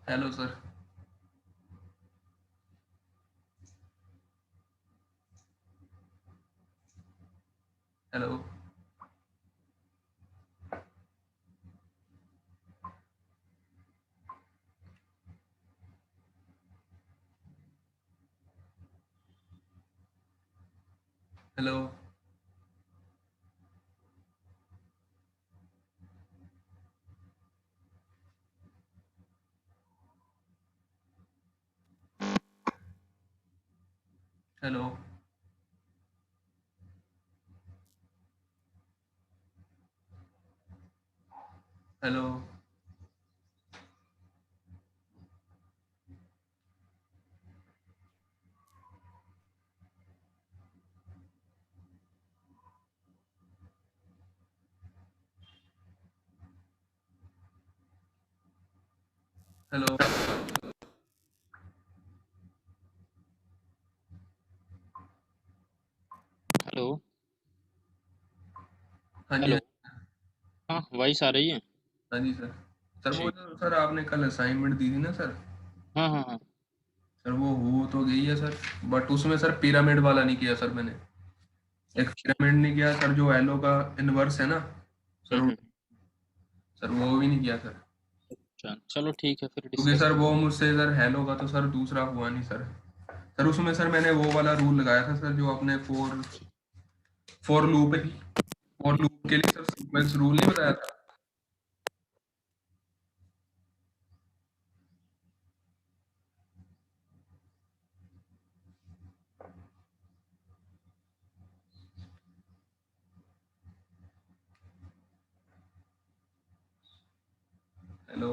Hello sir. Hello. Hello. Hello. Hello. Hello. Hello. हाँ जी, हाँ hello. जी। हाँ, वॉइस आ रही है। हाँ जी सर। सर वो ठीक। जो सर आपने कल असाइनमेंट दी थी ना सर। हाँ हाँ हाँ। सर वो हो तो गई है सर। बट उसमें सर पिरामिड वाला नहीं किया सर मैंने। एक अच्छा। पिरामिड नहीं किया सर, जो एलो का इनवर्स है ना सर हम्म वो। हम्म, सर वो भी नहीं किया सर। अच्छा चलो ठीक है, फिर क्योंकि डिस्कस सर करते वो मुझसे सर हेलो का तो सर दूसरा हुआ नहीं सर। सर उसमें सर मैंने वो वाला रूल लगाया था सर, जो अपने four for loop he for loop के लिए सर सीक्वेंस रूल नहीं बताया था। Hello.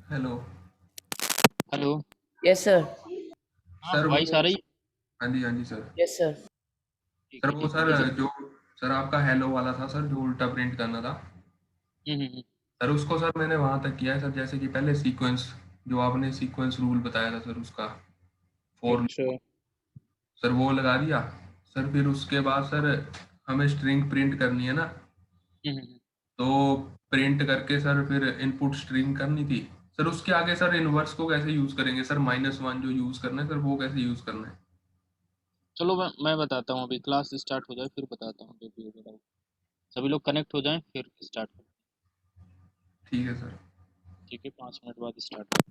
Hello. Hello. Yes sir. हाँ, सर वॉइस आ वो। रही है। हाँ जी, हाँ जी सर। Yes sir. ठीक सर है वो ठीक है, सर कीजिए। जो सर आपका हेलो वाला था सर, जो उल्टा प्रिंट करना था। हम्म। सर उसको सर मैंने वहां तक किया है सर, जैसे कि पहले सीक्वेंस, जो आपने सीक्वेंस रूल बताया था सर उसका फॉर, अच्छा। सर वो लगा दिया। सर फिर उसके बाद सर हमें स्ट्रिंग प्रिंट करनी है ना। हम्म। तो प्रिंट करके सर फिर इनपुट स्ट्रिंग करनी थी। सर उसके आगे सर इनवर्स को कैसे यूज करेंगे सर, -1 जो यूज करना है सर, वो कैसे यूज करना है। चलो मैं बताता हूँ, अभी क्लास स्टार्ट हो जाए फिर बताता हूँ जो भी होगा डाउट। सभी लोग कनेक्ट हो जाएं फिर स्टार्ट करें। ठीक है सर। ठीक है, 5 मिनट बाद start.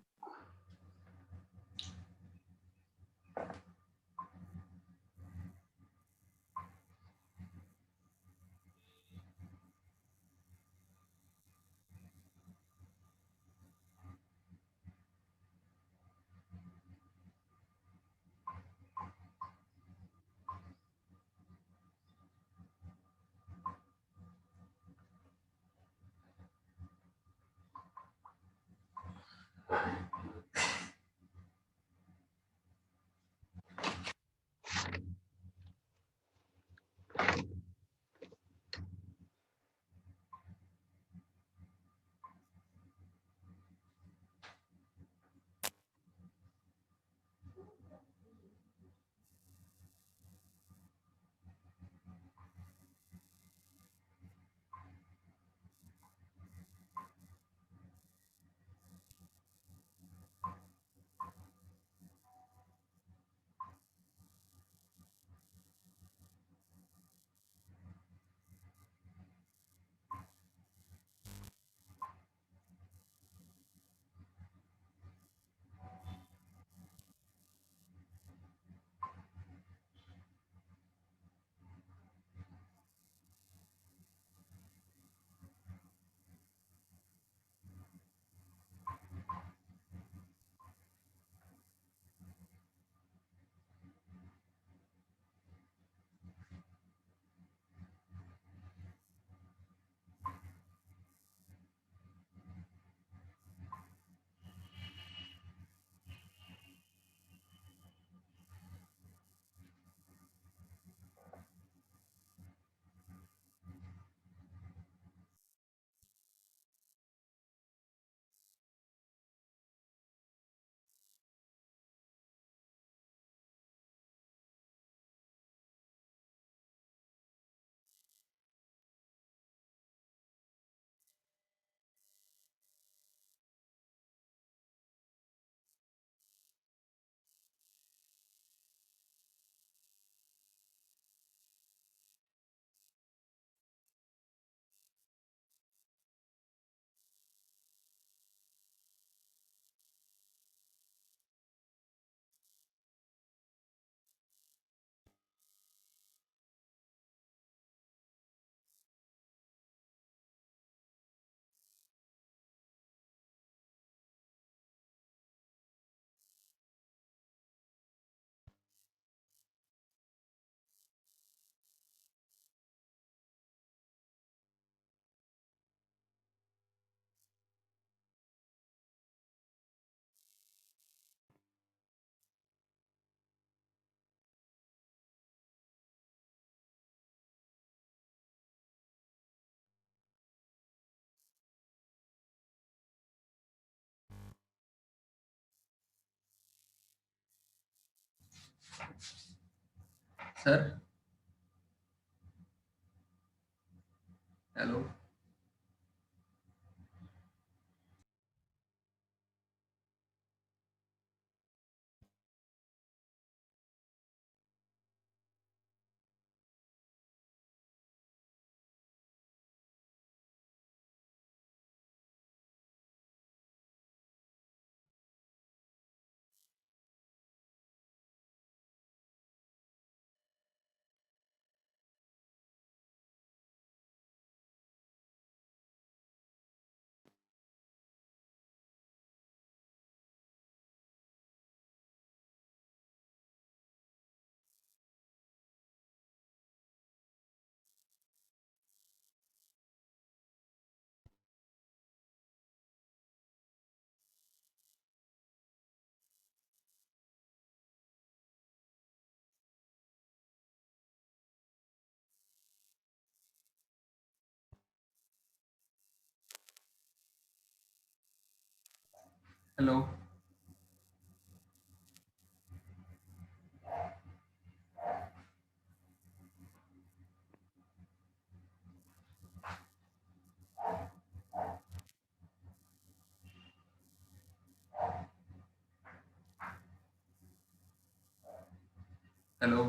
Sir hello. Hello. Hello.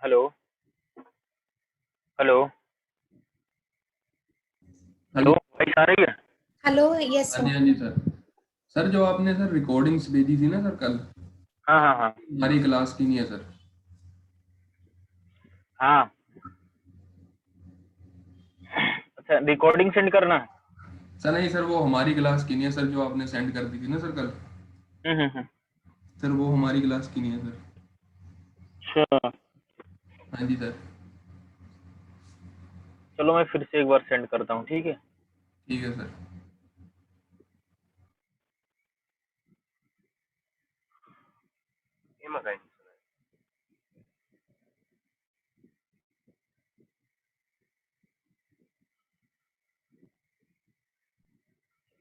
Hello hello hello, voice आ रही है? हेलो यस हाँ जी हाँ जी सर। सर जो आपने सर रिकॉर्डिंग्स भेजी थी ना सर कल, हाँ हाँ हाँ हमारी क्लास की नहीं है सर। हाँ। अच्छा, रिकॉर्डिंग सेंड करना है। सर नहीं सर, वो हमारी क्लास की नहीं है सर, जो आपने सेंड कर दी थी ना सर कल। हम्म। सर वो हमारी क्लास की नहीं है सर। अच्छा, हाँ जी सर। चलो मैं फिर से एक बार सेंड करता हूँ, ठीक है? ठीक है सर। ये मंगाई।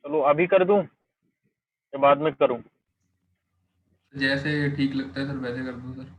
चलो अभी कर दूं या बाद में करूं? जैसे ठीक लगता है सर वैसे कर दो सर।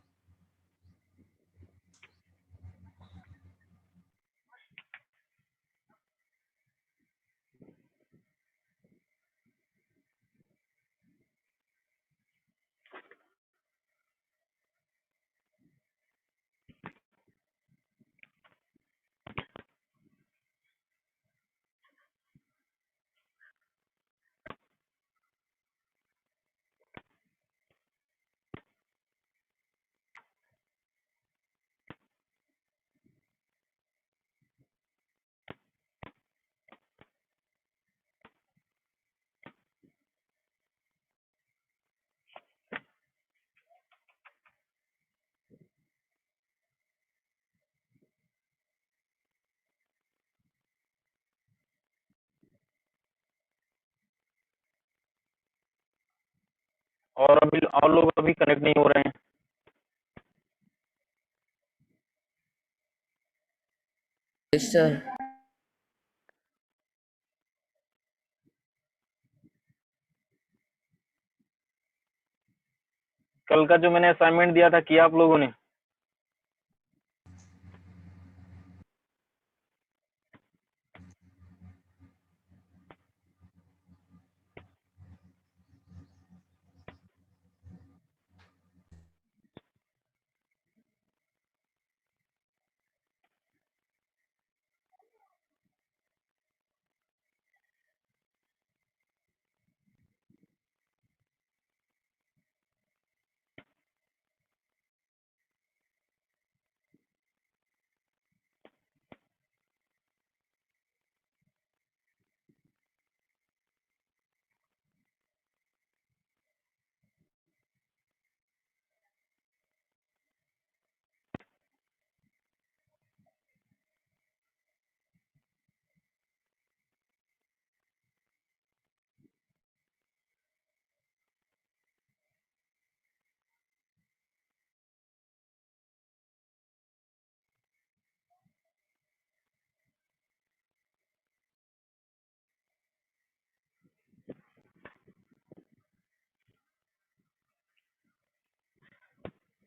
और अभी और लोग अभी कनेक्ट नहीं हो रहे हैं। सर कल का जो मैंने असाइनमेंट दिया था, किया आप लोगों ने?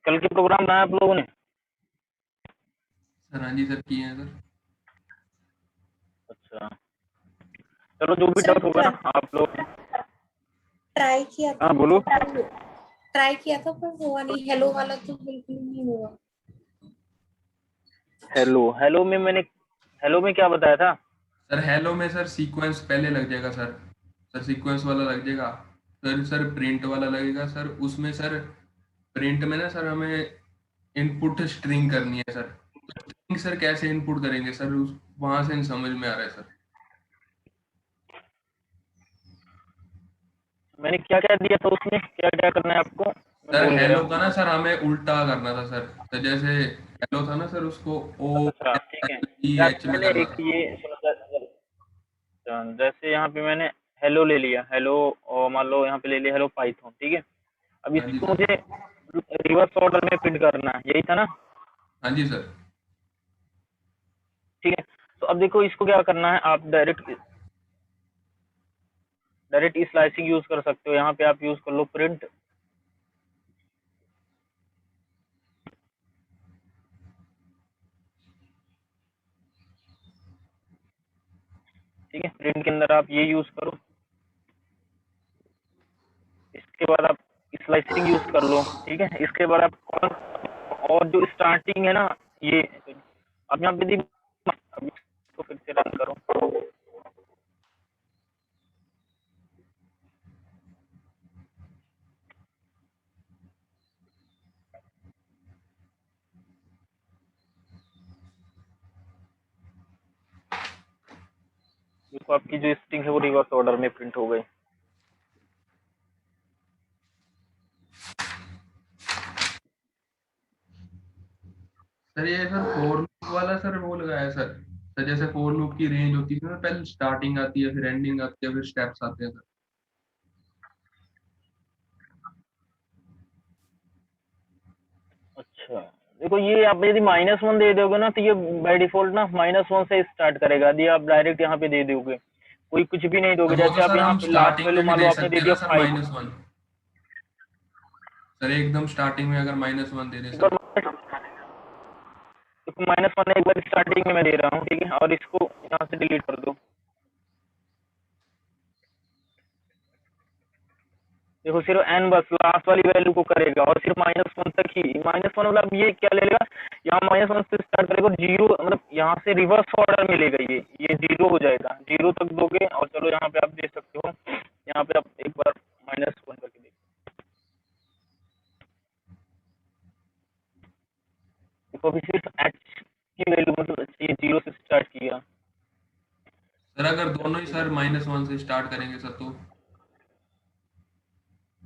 कल के प्रोग्राम बनाया आप लोगों ने? सर हाँ जी सर, किए हैं सर। अच्छा, चलो जो भी सर डाउट होगा ना आप लोग। ट्राई किया था, हाँ बोलो। ट्राई किया था पर हुआ नहीं। हेलो वाला तो बिल्कुल नहीं हुआ। हेलो हेलो में मैंने, हेलो में क्या बताया था? सर हेलो में सर सीक्वेंस पहले लग जाएगा सर। सर सीक्वेंस वाला लग जाएगा। फिर सर प्रिंट वाला लगेगा सर, उसमें सर प्रिंट में ना सर हमें इनपुट स्ट्रिंग करनी है सर। स्ट्रिंग सर कैसे इनपुट करेंगे सर, उस वहां से नहीं समझ में आ रहा है सर। मैंने क्या क्या दिया था उसमें, क्या क्या करना है आपको? मैं सर भूल गया। हेलो का ना सर हमें उल्टा करना था सर। तो जैसे हेलो था ना सर, उसको ओ अच्छा ठीक है, ई या एच में मैंने करना एक था। ये सुनो जैसे यहाँ पे मैंने हेलो ले लिया, हेलो, और मान लो यहाँ पे ले लिया हेलो पाइथन, ठीक है? अब हाँ जी इसको सर। मुझे रिवर्स ऑर्डर में प्रिंट करना है, यही था ना? हाँ जी सर। ठीक है, तो अब देखो इसको क्या करना है, आप डायरेक्ट डायरेक्ट स्लाइसिंग यूज कर सकते हो। यहाँ पे आप यूज कर लो प्रिंट, ठीक है? प्रिंट के अंदर आप ये यूज करो, इसके बाद आप स्लाइसिंग यूज कर लो, ठीक है? इसके बाद आप और जो स्टार्टिंग है ना ये, अब यहाँ पे अब इसको फिर से रन करो। देखो आपकी जो स्ट्रिंग है वो रिवर्स ऑर्डर में प्रिंट हो गई। सर ये सर फोर लूप वाला सर वो लगाया सर। सर जैसे फोर लूप की रेंज होती है ना, पहले स्टार्टिंग आती है, फिर एंडिंग आती है, फिर स्टेप्स आते हैं सर। अच्छा, देखो ये आप यदि -1 दे दोगे ना तो ये बाय डिफॉल्ट ना -1 से स्टार्ट करेगा। यदि आप डायरेक्ट यहाँ पे दे दोगे, कोई कुछ भी नहीं दोगे, तो वो जैसे तो आप सर यहाँ हम पे लास्ट स्टार्टिंग वैल्यू में भी मान लो दे आपने दे सकते हैं ना दिया सर 5। -1। सर एकदम स्टार्टिंग में अगर -1 दे दे एक सर। बार देखो -1 एक बार स्टार्टिंग में मैं दे रहा हूँ, ठीक है, और इसको यहाँ से डिलीट कर दो। देखो सिर्फ n बस लास्ट वाली वैल्यू को करेगा और सिर्फ -1 तक ही। -1 मतलब ये क्या ले लेगा, यहाँ -1 से स्टार्ट करेगा, जीरो मतलब यहाँ से रिवर्स ऑर्डर में लेगा, ये जीरो हो जाएगा, जीरो तक दोगे। और चलो यहाँ पे आप देख सकते हो, यहाँ पे आप एक बार -1 करके देखो। देखो अभी सिर्फ h की वैल्यू मतलब ये जीरो से स्टार्ट किया। सर अगर दोनों ही सर -1 से स्टार्ट करेंगे सर तो।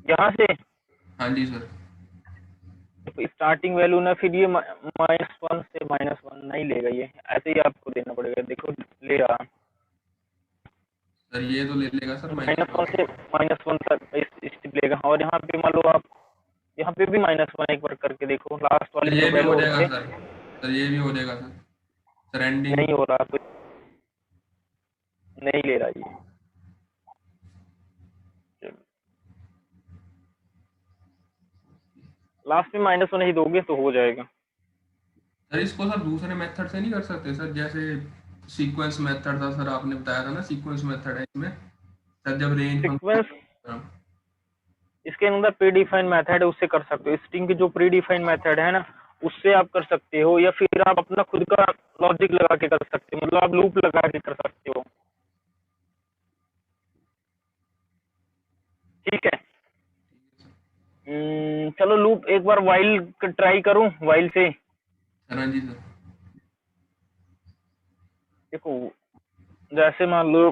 यहाँ से हाँ जी सर। स्टार्टिंग वैल्यू ना, फिर ये -1 से -1 नहीं लेगा, ये ऐसे ही आपको देना पड़ेगा। देखो ले रहा, सर ये तो ले लेगा सर -1 -1। से -1 तक स्टेप लेगा। और यहाँ पे मान लो आप यहाँ पे भी -1 एक बार करके देखो, लास्ट सर वाली जो ये भी हो वैल्यू जाएगा है। सर। सर ये भी हो जाएगा सर। Sir ending. नहीं हो रहा तो नहीं ले रहा ये। लास्ट में -1 ही दोगे तो हो जाएगा। सर इसको सर दूसरे मेथड से नहीं कर सकते सर, जैसे सीक्वेंस मेथड था सर, आपने बताया था ना सीक्वेंस मेथड है इसमें। सर जब रेंज सीक्वेंस फंक्शन। इसके अंदर प्री डिफाइन मेथड है, उससे कर सकते हो। स्ट्रिंग की जो प्री डिफाइन मेथड है ना, उससे आप कर सकते हो, या फिर आप अपना खुद का लॉजिक लगा के कर सकते हो, मतलब आप लूप लगा के कर सकते हो। ठीक है। चलो लूप एक बार वाइल ट्राई करूं, वाइल से। सर हाँ जी सर। देखो जैसे मान लो,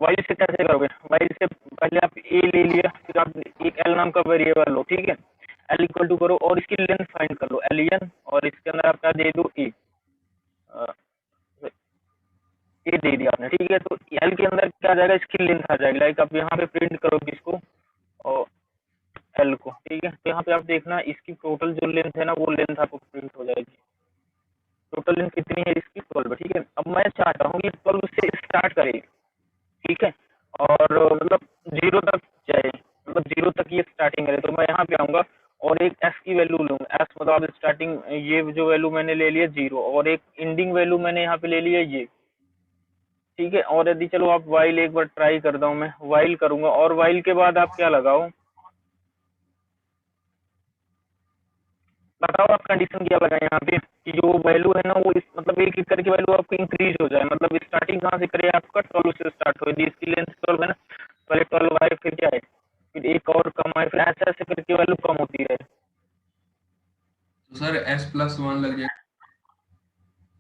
वाइल से कैसे करोगे, वाइल से पहले आप ए ले लिया, फिर आप एक एल नाम का वेरिएबल लो, ठीक है, एल इक्वल टू करो और इसकी लेंथ फाइंड कर लो, एलियन, और इसके अंदर आप क्या दे दो, ए दे दिया आपने, ठीक है। तो एल के अंदर क्या आ जाएगा, इसकी लेंथ आ जाएगी। लाइक आप यहाँ पे प्रिंट करोगे इसको और एल को, ठीक है। तो यहाँ पे आप देखना इसकी टोटल जो लेंथ है ना, वो लेंथ आपको प्रिंट हो जाएगी। टोटल लेंथ कितनी है इसकी, 12, ठीक है। अब मैं चाहता हूँ कि 12 से स्टार्ट करे, ठीक है, और मतलब 0 तक जाए, मतलब 0 तक ये स्टार्टिंग करे। तो मैं यहाँ पे आऊंगा और एक एस की वैल्यू लूंगा। एस मतलब स्टार्टिंग, ये जो वैल्यू मैंने ले लिया 0, और एक एंडिंग वैल्यू मैंने यहाँ पे ले लिया ये, ठीक है। और यदि चलो आप वाइल एक बार ट्राई करता हूँ, मैं वाइल करूंगा, और वाइल के बाद आप क्या लगाओ, बताओ आप कंडीशन क्या लगाए यहाँ पे, कि जो वैल्यू है ना वो मतलब एक एक करके वैल्यू आपको इंक्रीज हो जाए। मतलब स्टार्टिंग कहाँ से करे, आपका 12 से स्टार्ट हो, यदि इसकी लेंथ 12 है ना, पहले 12 आए, फिर क्या है, फिर एक और कम आए, फिर ऐसे ऐसे करके वैल्यू कम होती रहे। तो सर S+1 लग जाएगा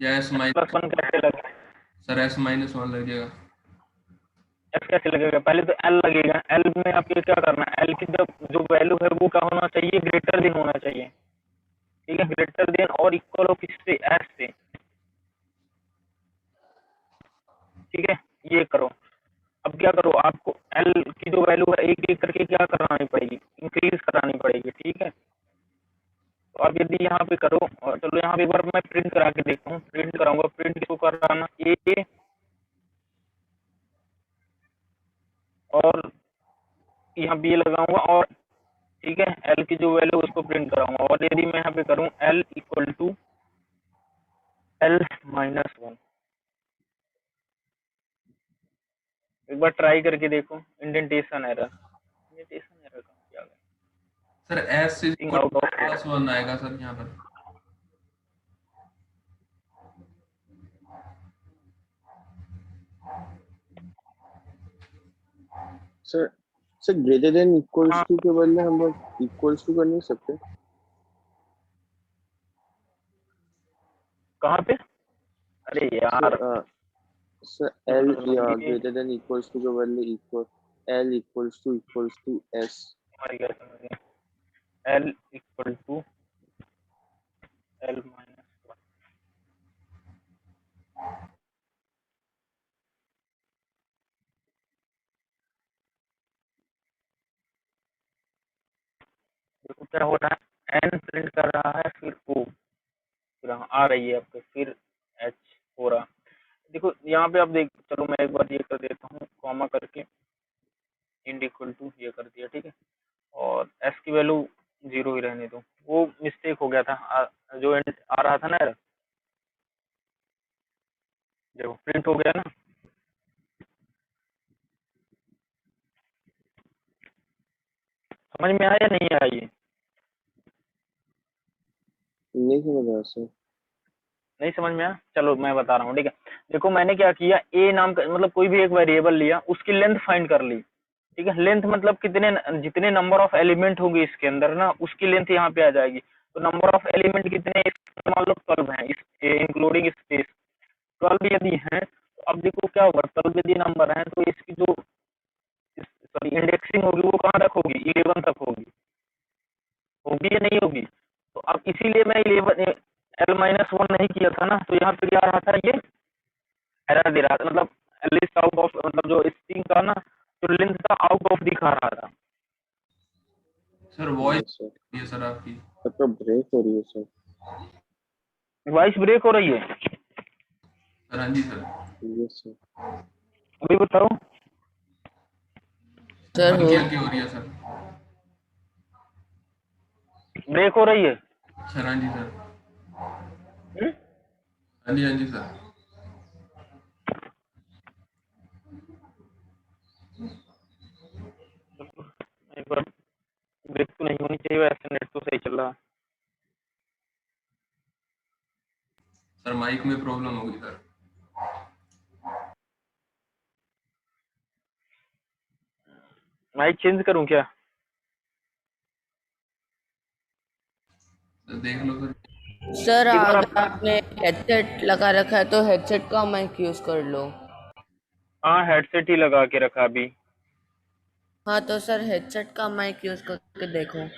या S माइनस। +1 कैसे लगे, सर S-1 लग जाएगा। एस कैसे लगेगा, पहले तो एल लगेगा। एल में आपको क्या करना है, एल की जो वैल्यू है वो क्या होना चाहिए, ग्रेटर देन होना चाहिए, ठीक है, ग्रेटर देन और इक्वल हो किससे, एस से, ठीक है। ये करो। अब क्या करो, आपको एल की जो वैल्यू है एक एक करके क्या करानी पड़ेगी, इंक्रीज करानी पड़ेगी, ठीक है। तो अब यदि यहाँ पे करो, और चलो यहाँ पे एक बार मैं प्रिंट करा के देखता हूँ, प्रिंट कराऊंगा। प्रिंट किसको कराना, ए, और यहाँ बी लगाऊंगा, और ठीक है, एल की जो वैल्यू उसको प्रिंट कराऊंगा। और यदि मैं यहाँ पे करूँ एल इक्वल टू L-1, एक बार ट्राई करके देखो। इंडेंटेशन एरर, इंडेंटेशन एरर कहाँ पे आ गया, sir S is thing out of plus one आएगा सर यहाँ पर। Sir sir greater than equals हाँ टू के बदले हम लोग इक्वल्स टू कर नहीं सकते? कहाँ पे? अरे यार सर सर एल या ये ग्रेटर देन इक्वल्स टू के बदले equal L equals to S. समझ गया समझ गया। L equal to L minus, देखो क्या हो रहा है, एन प्रिंट कर रहा है, फिर ओ, फिर आ रही है आपके, फिर एच हो रहा। देखो यहाँ पे आप देख, चलो मैं एक बार ये कर देता हूँ कॉमा करके, इंड इक्वल टू ये कर दिया, ठीक है। और एस की वैल्यू 0 ही रहने दो, वो मिस्टेक हो गया था, जो एंड आ रहा था ना, देखो प्रिंट हो गया ना। समझ में आया नहीं आया ये? नहीं समझ रहा सर। नहीं समझ में आया, चलो मैं बता रहा हूँ, ठीक है। देखो मैंने क्या किया, ए नाम का मतलब कोई भी एक वेरिएबल लिया, उसकी लेंथ फाइंड कर ली, ठीक है। लेंथ मतलब कितने, जितने नंबर ऑफ एलिमेंट होंगे इसके अंदर ना, उसकी लेंथ यहाँ पे आ जाएगी। तो नंबर ऑफ एलिमेंट कितने, मान लो 12 है, इंक्लूडिंग स्पेस 12 यदि है, तो अब देखो क्या होगा, 12 यदि नंबर है तो इसकी जो सॉरी इंडेक्सिंग होगी वो कहाँ तक होगी, 11 तक होगी, होगी या नहीं होगी? तो अब इसीलिए मैं 11 L-1 नहीं किया था ना, तो यहाँ पे क्या आ रहा था, ये एरर दे रहा था, मतलब लिस्ट आउट ऑफ, मतलब जो स्ट्रिंग का ना जो लेंथ था आउट ऑफ दिखा रहा था। Sir voice yes sir. ये सर आपकी। आपका ब्रेक हो रही है सर। वॉइस ब्रेक हो रही है? सर हाँ जी सर। Yes sir. अभी बताओ। सर हो हल्की हल्की हो रही है सर। ब्रेक हो रही है? सर हाँ जी सर। हम्म? हाँ जी सर। एक बार, ब्रेक तो नहीं होनी चाहिए, वैसे नेट तो सही चल रहा है। सर माइक में प्रॉब्लम होगी सर। माइक चेंज करूं क्या? सर देख लो सर। सर एक बार अगर आप, आपने हेडसेट लगा रखा है तो हेडसेट का माइक यूज कर लो। हाँ हेडसेट ही लगा के रखा अभी। हाँ तो सर हेडसेट का माइक यूज करके देखो।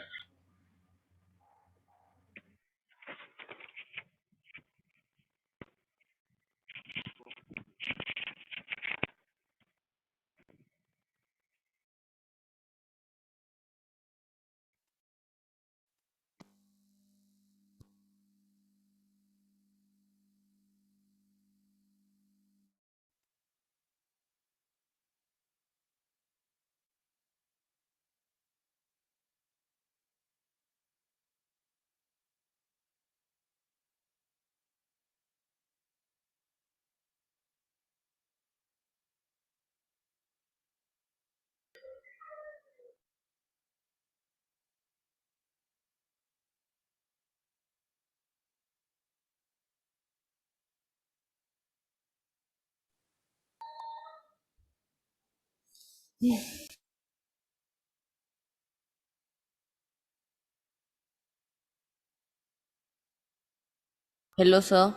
Hello sir.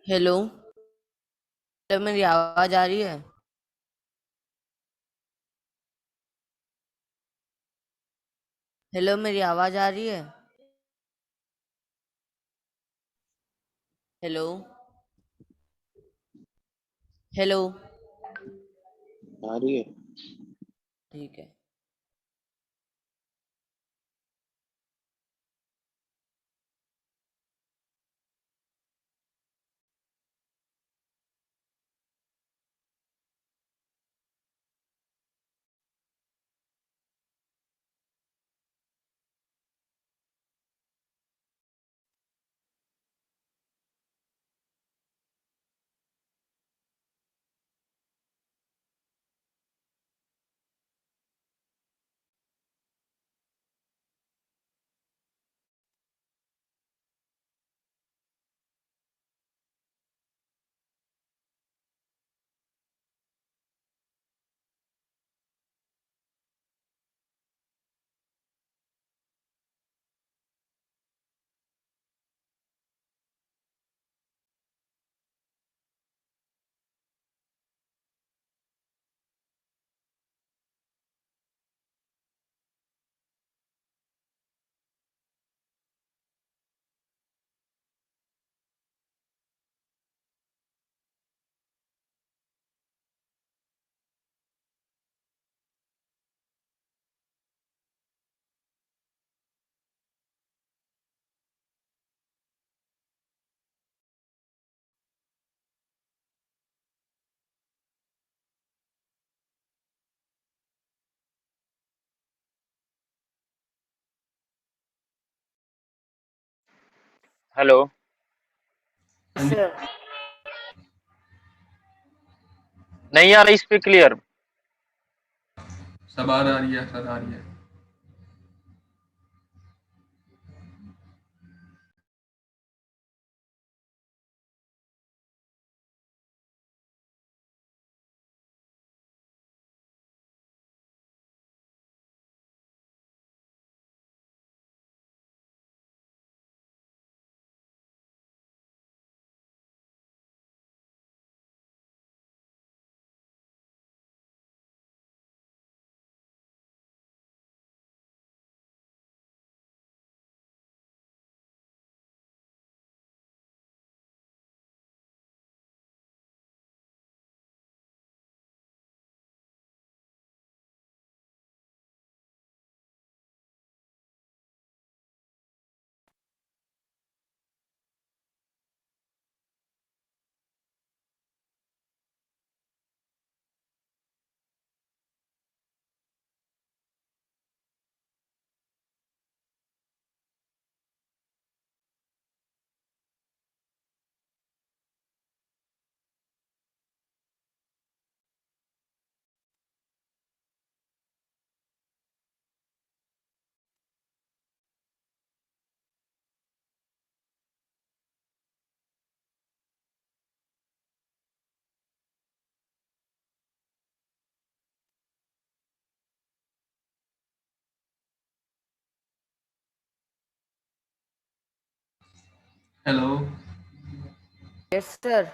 हेलो। तो मेरी आवाज आ रही है? हेलो मेरी आवाज आ रही है? हेलो। हेलो। आ रही है। ठीक है। हेलो, सर नहीं आ रही इस पे क्लियर? सब आ रही है सर, आ रही है। Hello. Yes sir.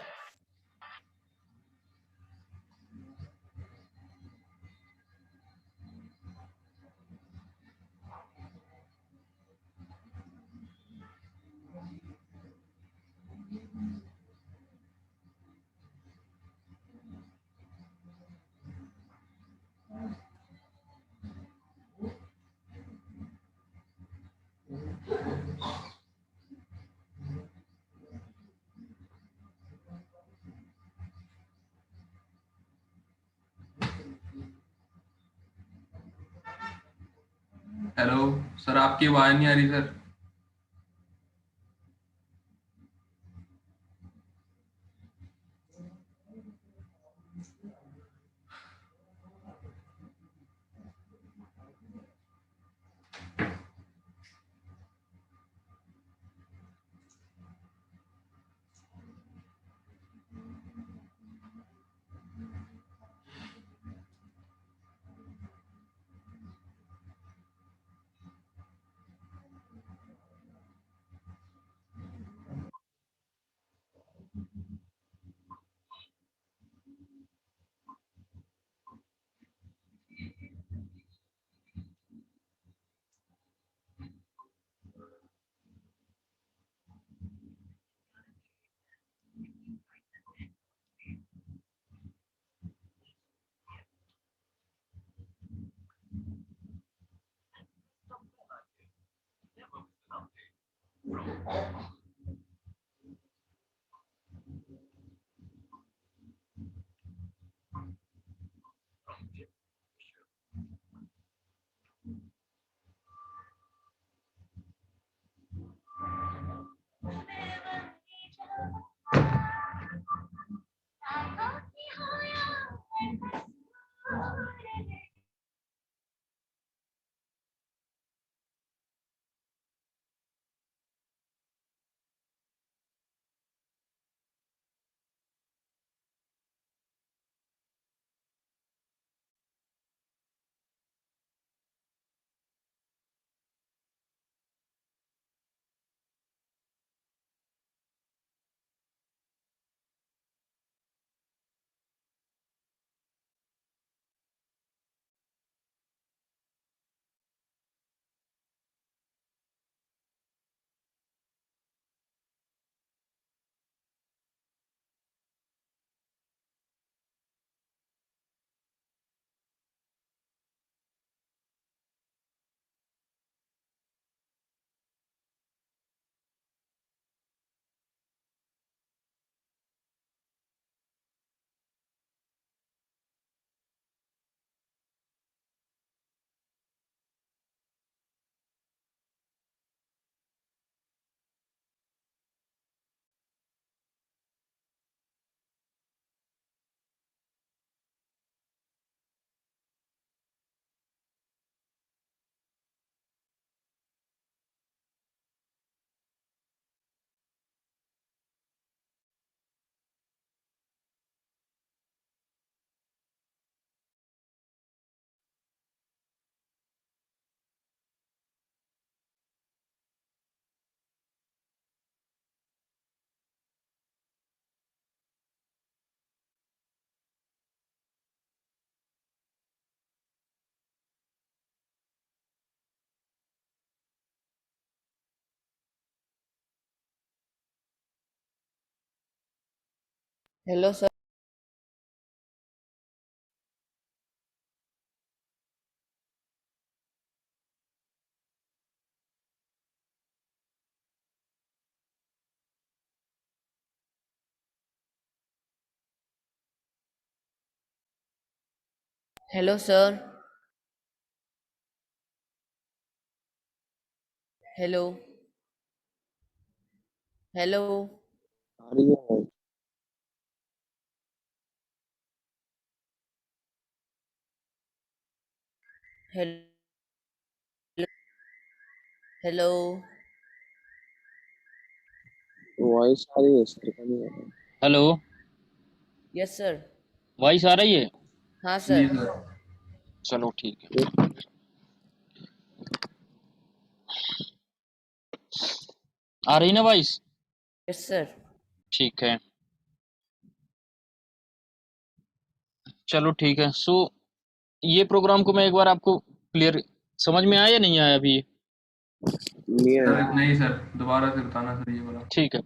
Hello sir, आपकी आवाज नहीं आ रही sir. Hello sir. Hello sir. Hello hello आ रही है आवाज? हेलो हेलो वॉइस आ रही है सर का नहीं आ रहा? Hello, yes sir. वॉइस आ रही है? हाँ जी सर। सर। चलो ठीक है, ये आ रही ना वॉइस? Yes sir. ठीक है, चलो ठीक है। सो ये प्रोग्राम को मैं एक बार आपको क्लियर समझ में आया या नहीं आया अभी? नहीं सर आया। नहीं सर, दोबारा से बताना सर ये वाला। ठीक है,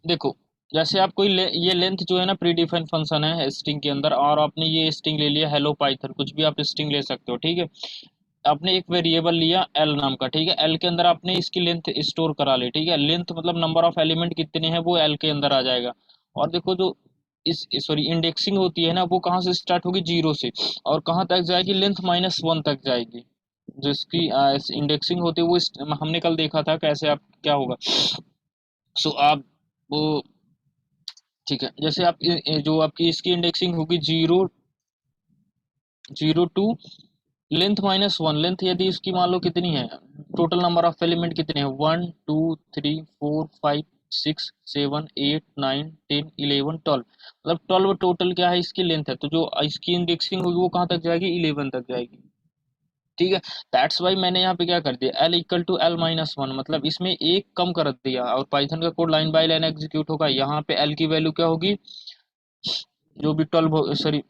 देखो, जैसे आप कोई ये लेंथ जो है ना प्री डिफाइंड फंक्शन है स्ट्रिंग के अंदर, और आपने ये स्ट्रिंग ले लिया हेलो पाइथन, कुछ भी आप स्ट्रिंग ले सकते हो, ठीक है। आपने एक वेरिएबल लिया एल नाम का, ठीक है। एल के अंदर आपने इसकी लेंथ स्टोर करा ली, ठीक है। लेंथ मतलब नंबर ऑफ एलिमेंट कितने हैं वो एल के अंदर आ जाएगा। और देखो, जो इस सॉरी इंडेक्सिंग होती है ना, वो कहाँ से स्टार्ट होगी? 0 से, और कहाँ तक जाएगी? लेंथ -1 तक जाएगी। जो इसकी इंडेक्सिंग होती है वो हमने कल देखा था कैसे आप क्या होगा। सो आप वो ठीक है, जैसे आप जो आपकी इसकी इंडेक्सिंग होगी 0 टू लेंथ -1। लेंथ यदि इसकी मान लो कितनी है, टोटल नंबर ऑफ एलिमेंट कितने हैं? 1 2 3 4 5 6 7 8 9 10 11 12, मतलब 12 टोटल क्या है इसकी लेंथ है। तो जो इसकी इंडेक्सिंग होगी वो कहाँ तक जाएगी? 11 तक जाएगी, ठीक है। दैट्स वाई मैंने यहाँ पे क्या कर दिया, एल इक्वल टू एल -1, मतलब इसमें एक कम कर दिया, और पाइथन का code line by line execute होगा। यहाँ पे एल की वैल्यू क्या होगी? जो भी 12 सॉरी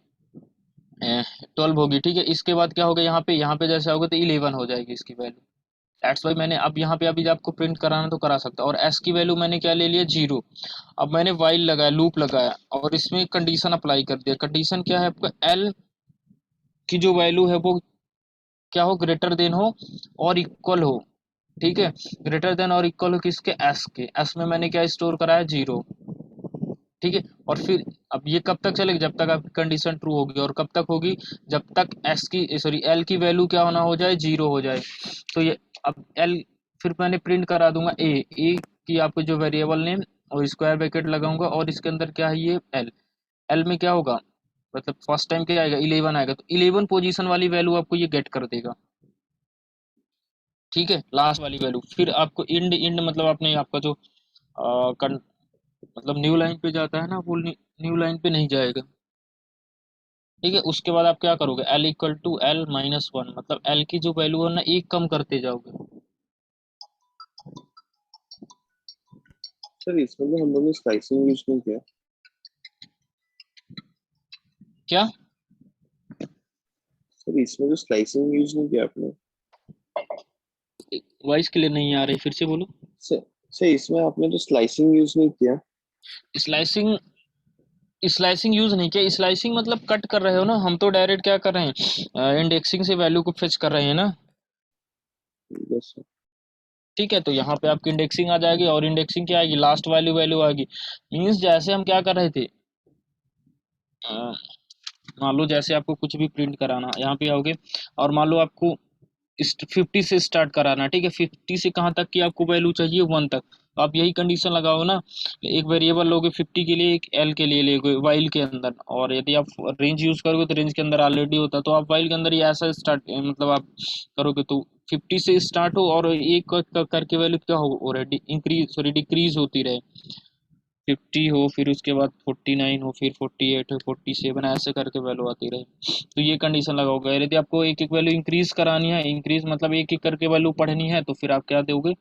12 होगी, ठीक है। इसके बाद क्या होगा? यहाँ पे जैसे होगा तो 11 हो जाएगी इसकी वैल्यू। दैट्स वाई मैंने अब यहाँ पे अभी आपको प्रिंट कराना तो करा सकता, और एस की वैल्यू मैंने क्या ले लिया? 0। अब मैंने वाइल लगाया, लूप लगाया, और इसमें कंडीशन अप्लाई कर दिया। कंडीशन क्या है आपका? एल की जो वैल्यू है वो क्या हो? ग्रेटर देन हो और इक्वल हो, ठीक है। ग्रेटर देन और इक्वल हो किसके? एस के। एस में मैंने क्या स्टोर कराया? 0, ठीक है। और फिर अब ये कब तक चलेगी? जब तक आपकी कंडीशन ट्रू होगी। और कब तक होगी? जब तक एस की सॉरी एल की वैल्यू क्या होना हो जाए? 0 हो जाए। तो ये अब एल फिर मैंने प्रिंट करा दूंगा ए की आपको जो वेरिएबल नेम, और स्क्वायर ब्रैकेट लगाऊंगा, और इसके अंदर क्या है? ये एल। एल में क्या होगा? मतलब फर्स्ट टाइम क्या आएगा? 11 आएगा, तो 11 पोजीशन वाली वैल्यू आपको ये गेट कर देगा, ठीक है। लास्ट वाली वैल्यू फिर आपको इंड इंड मतलब आपने आपका जो मतलब न्यू लाइन पे जाता है ना, वो न्यू लाइन पे नहीं जाएगा, ठीक है। उसके बाद आप क्या करोगे? एल इक्वल टू एल -1, मतलब एल की जो वैल्यू है ना एक कम करते जाओगे। सर इसमें भी हम लोग ने स्लाइसिंग यूज नहीं किया। क्या? सर इसमें जो स्लाइसिंग यूज नहीं किया आपने। वॉइस क्लियर नहीं आ रही, फिर से बोलो। सर सर इसमें आपने जो स्लाइसिंग यूज नहीं किया। स्लाइसिंग स्लाइसिंग यूज नहीं किया। स्लाइसिंग मतलब कट कर रहे हो ना, हम तो डायरेक्ट क्या कर रहे हैं? इंडेक्सिंग से वैल्यू को फेच कर रहे हैं ना, यस सर। ठीक है। तो यहाँ पे आपकी इंडेक्सिंग आ जाएगी, और इंडेक्सिंग क्या आएगी? लास्ट वैल्यू वैल्यू आएगी। मीन्स जैसे हम क्या कर रहे थे, मान लो जैसे आपको कुछ भी प्रिंट कराना, यहाँ पे आओगे, और मान लो आपको 50 से स्टार्ट कराना, ठीक है। 50 से कहाँ तक की आपको वैल्यू चाहिए? 1 तक। तो आप यही कंडीशन लगाओ ना, एक वेरिएबल लोगे 50 के लिए, एक एल के लिए लोगे वाइल के अंदर। और यदि आप रेंज यूज करोगे तो रेंज के अंदर ऑलरेडी होता है, तो आप वाइल के अंदर ही ऐसा स्टार्ट मतलब आप करोगे तो 50 से स्टार्ट हो, और एक करके वैल्यू क्या हो? ऑलरेडी इंक्रीज सॉरी डिक्रीज होती रहे। 50 हो, फिर उसके बाद 49 हो, फिर 48 हो, 47, ऐसे करके वैल्यू आती रहे। तो ये कंडीशन लगाओगे। यदि आपको एक एक वैल्यू इंक्रीज करानी है, इंक्रीज मतलब एक एक करके वैल्यू पढ़नी है, तो फिर आप क्या दोगे?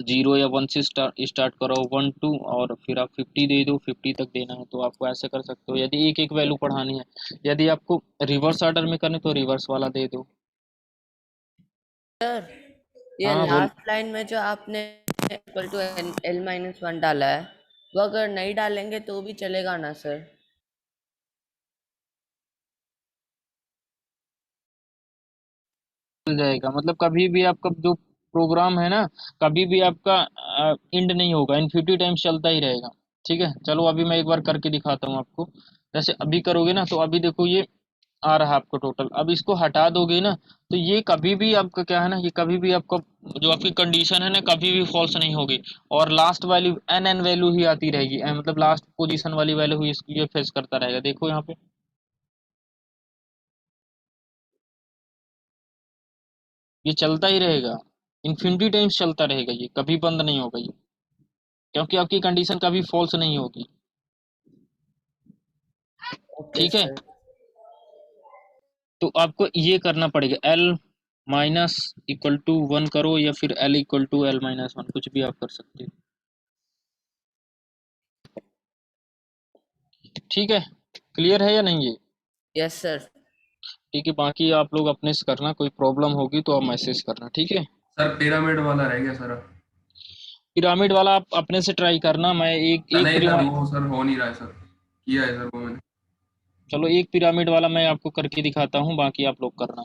0 या 1 से स्टार्ट करो, 1 2, और फिर आप 50 दे दो, 50 तक देना है, तो आपको ऐसे कर सकते हो यदि एक एक वैल्यू पढ़ानी है। यदि आपको रिवर्स ऑर्डर में करने तो रिवर्स वाला दे दो। सर, ये हाँ बोल। लास्ट लाइन में जो आपने इक्वल टू एल -1 डाला है, वो अगर नहीं डालेंगे तो भी चलेगा ना सर? चल जाएगा, मतलब कभी भी आपका जो प्रोग्राम है ना, कभी भी आपका एंड नहीं होगा, इन्फिनिटी टाइम्स चलता ही रहेगा। ठीक है, चलो अभी मैं एक बार करके दिखाता हूँ आपको। जैसे अभी करोगे ना, तो अभी देखो ये आ रहा है आपको टोटल। अब इसको हटा दोगे ना, तो ये कभी भी आपका क्या है ना, ये कभी भी आपका जो आपकी कंडीशन है ना, कभी भी फॉल्स नहीं होगी। और last value N N value ही आती रहेगी, मतलब लास्ट पोजीशन वाली वैल्यू ही ये फेस करता रहेगा। देखो यहाँ पे ये चलता ही रहेगा, इन्फिनिटी टाइम्स चलता रहेगा, ये कभी बंद नहीं होगा ये, क्योंकि आपकी कंडीशन कभी फॉल्स नहीं होगी। ओके ठीक है, सर। तो आपको ये करना पड़ेगा, एल माइनस इक्वल टू 1 करो, या फिर L equal to L minus 1, कुछ भी आप कर सकते हो। ठीक है, क्लियर है या नहीं ये? Yes sir. ठीक है, बाकी आप लोग अपने से करना, कोई प्रॉब्लम होगी तो आप मैसेज करना, ठीक है। सर पिरामिड वाला रह गया सर। पिरामिड वाला आप अपने से ट्राई करना, मैं एक एक नहीं सर, पिरामिड, वो सर हो नहीं रहा है सर, किया है सर वो मैंने। चलो एक पिरामिड वाला मैं आपको करके दिखाता हूँ, बाकी आप लोग करना।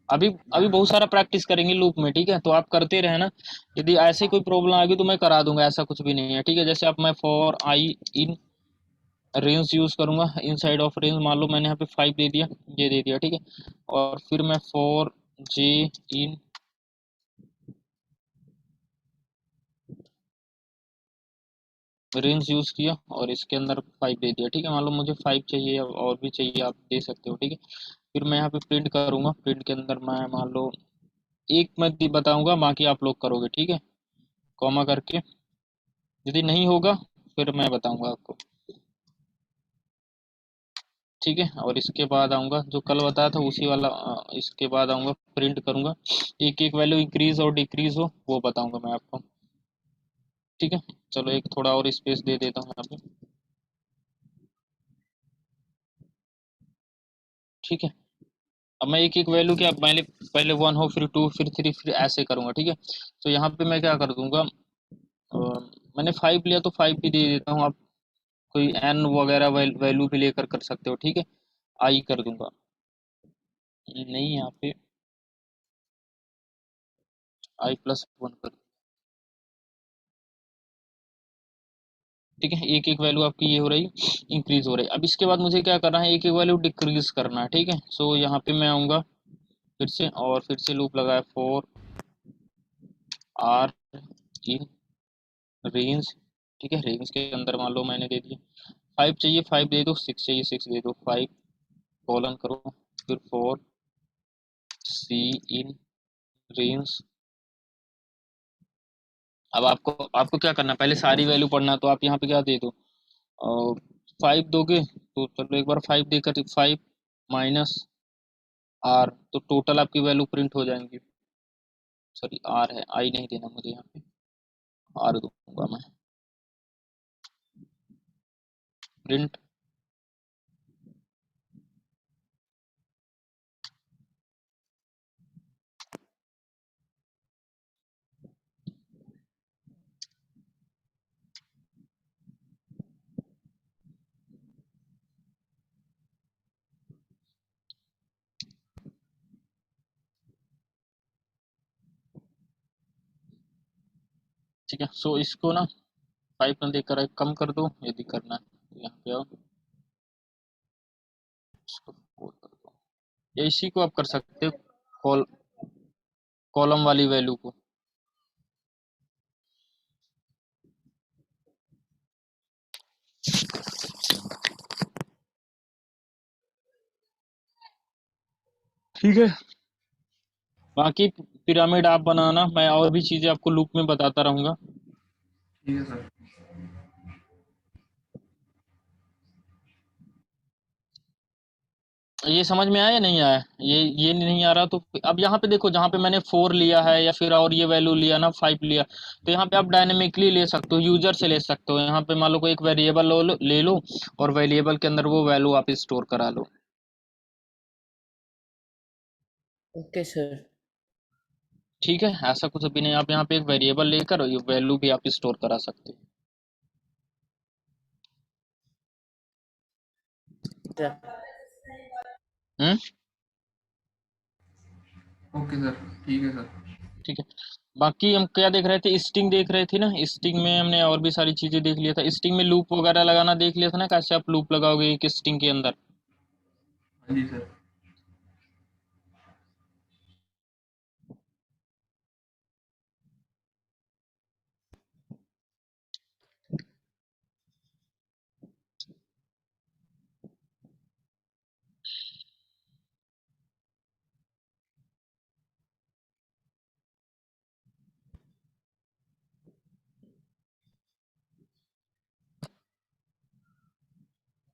अभी अभी बहुत सारा प्रैक्टिस करेंगे लूप में, ठीक है, तो आप करते रहना। यदि ऐसे कोई प्रॉब्लम आ गई तो मैं करा दूंगा, ऐसा कुछ भी नहीं है। ठीक है, जैसे अब मैं for I in range use करूंगा, इन साइड ऑफ रेंज, मान लो मैंने यहाँ पे 5 दे दिया, ये दे दिया, ठीक है। और फिर मैं for J in range use किया और इसके अंदर 5 दे दिया, ठीक है। मान लो मुझे 5 चाहिए और भी चाहिए, आप दे सकते हो, ठीक है। फिर मैं यहाँ पे प्रिंट करूंगा, प्रिंट के अंदर मैं मान लो एक मैं बताऊंगा, बाकी आप लोग करोगे, ठीक है, कॉमा करके। यदि नहीं होगा फिर मैं बताऊंगा आपको, ठीक है। और इसके बाद आऊंगा, जो कल बताया था उसी वाला, इसके बाद आऊंगा, प्रिंट करूंगा, एक एक वैल्यू इंक्रीज और डिक्रीज हो वो बताऊंगा मैं आपको, ठीक है। चलो एक थोड़ा और स्पेस दे देता हूँ यहाँ पे, ठीक है। अब मैं एक एक वैल्यू क्या, पहले पहले 1 हो, फिर 2, फिर 3, फिर ऐसे करूंगा, ठीक है। तो यहाँ पे मैं क्या कर दूंगा, मैंने 5 लिया तो 5 भी दे देता हूँ। आप कोई एन वगैरह वैल्यू भी लेकर कर सकते हो, ठीक है। आई कर दूंगा, नहीं यहाँ पे आई प्लस 1 कर, ठीक है। एक एक वैल्यू आपकी ये हो रही, इंक्रीज हो रही। अब इसके बाद मुझे क्या करना है, एक एक वैल्यू डिक्रीज करना है, ठीक है। सो यहाँ पे मैं आऊँगा फिर से, और फिर से लूप लगाया, फॉर आर इन रेंज, ठीक है। रेंज के अंदर मान लो मैंने दे दिया 5 चाहिए 5 दे दो, 6 चाहिए 6 दे दो, 5 कॉलन करो, फिर फॉर सी इन रेंज। अब आपको आपको क्या करना है, पहले सारी वैल्यू पढ़ना, तो आप यहाँ पे क्या दे दो, 5 दोगे तो चलो एक बार 5 देकर, 5 माइनस आर, तो टोटल आपकी वैल्यू प्रिंट हो जाएंगी। सॉरी आर है, आई नहीं देना मुझे, यहाँ पे आर दूंगा मैं, प्रिंट। ठीक है, सो इसको ना 5 ना देकर एक कम कर दो, यदि करना है तो यहाँ पे आओ, इसको 4 कर दो, या इसी को आप कर सकते हो, कॉल कॉलम वाली वैल्यू को, ठीक है। बाकी पिरामिड आप बनाना, मैं और भी चीजें आपको लूप में बताता रहूंगा। ठीक है सर। ये समझ में आया या नहीं आया, ये नहीं आ रहा तो अब यहाँ पे देखो, जहाँ पे मैंने 4 लिया है या फिर और ये वैल्यू लिया ना 5 लिया, तो यहाँ पे आप डायनेमिकली ले सकते हो, यूजर से ले सकते हो। यहाँ पे मान लो कोई एक वेरिएबल ले लो, और वेरिएबल के अंदर वो वैल्यू आप स्टोर करा लो, ओके सर। ठीक है। ऐसा कुछ भी नहीं, आप यहाँ पे एक वेरिएबल लेकर ये वैल्यू भी आप स्टोर करा सकते हो। सर। ओके सर, ठीक है सर। ठीक है। बाकी हम क्या देख रहे थे, स्ट्रिंग देख रहे थे ना, स्ट्रिंग में हमने और भी सारी चीजें देख लिया था। स्ट्रिंग में लूप वगैरह लगाना देख लिया था ना, कैसे आप लूप लगाओगे एक स्ट्रिंग के अंदर। हाँ जी सर।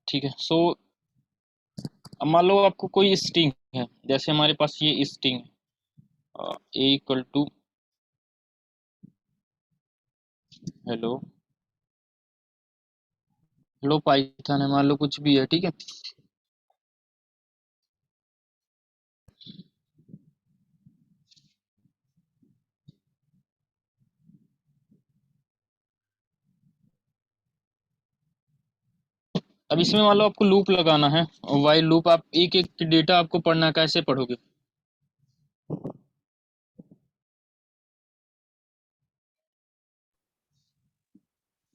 ठीक है। सो अब मान लो आपको कोई स्ट्रिंग है, जैसे हमारे पास ये स्ट्रिंग है, A equal to hello hello Python है, मान लो कुछ भी है, ठीक है। अब इसमें मान लो आपको लूप लगाना है, वाइल लूप। आप एक एक डेटा आपको पढ़ना है, कैसे पढ़ोगे?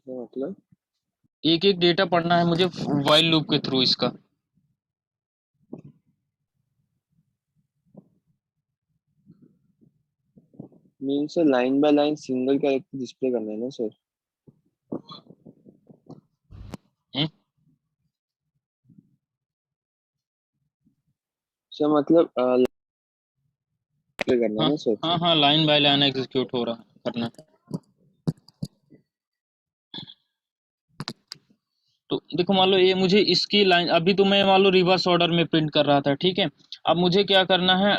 क्या मतलब? एक एक डेटा पढ़ना है मुझे वाइल लूप के थ्रू इसका। Means sir line by line single character display करना है ना सर? हम्म? सर मतलब डिस्प्ले करना है हाँ ना सर? हाँ हाँ, लाइन बाय लाइन एग्जीक्यूट हो रहा करना है। तो देखो मान लो ये मुझे इसकी लाइन, अभी तो मैं मान लो रिवर्स ऑर्डर में प्रिंट कर रहा था, ठीक है। अब मुझे क्या करना है,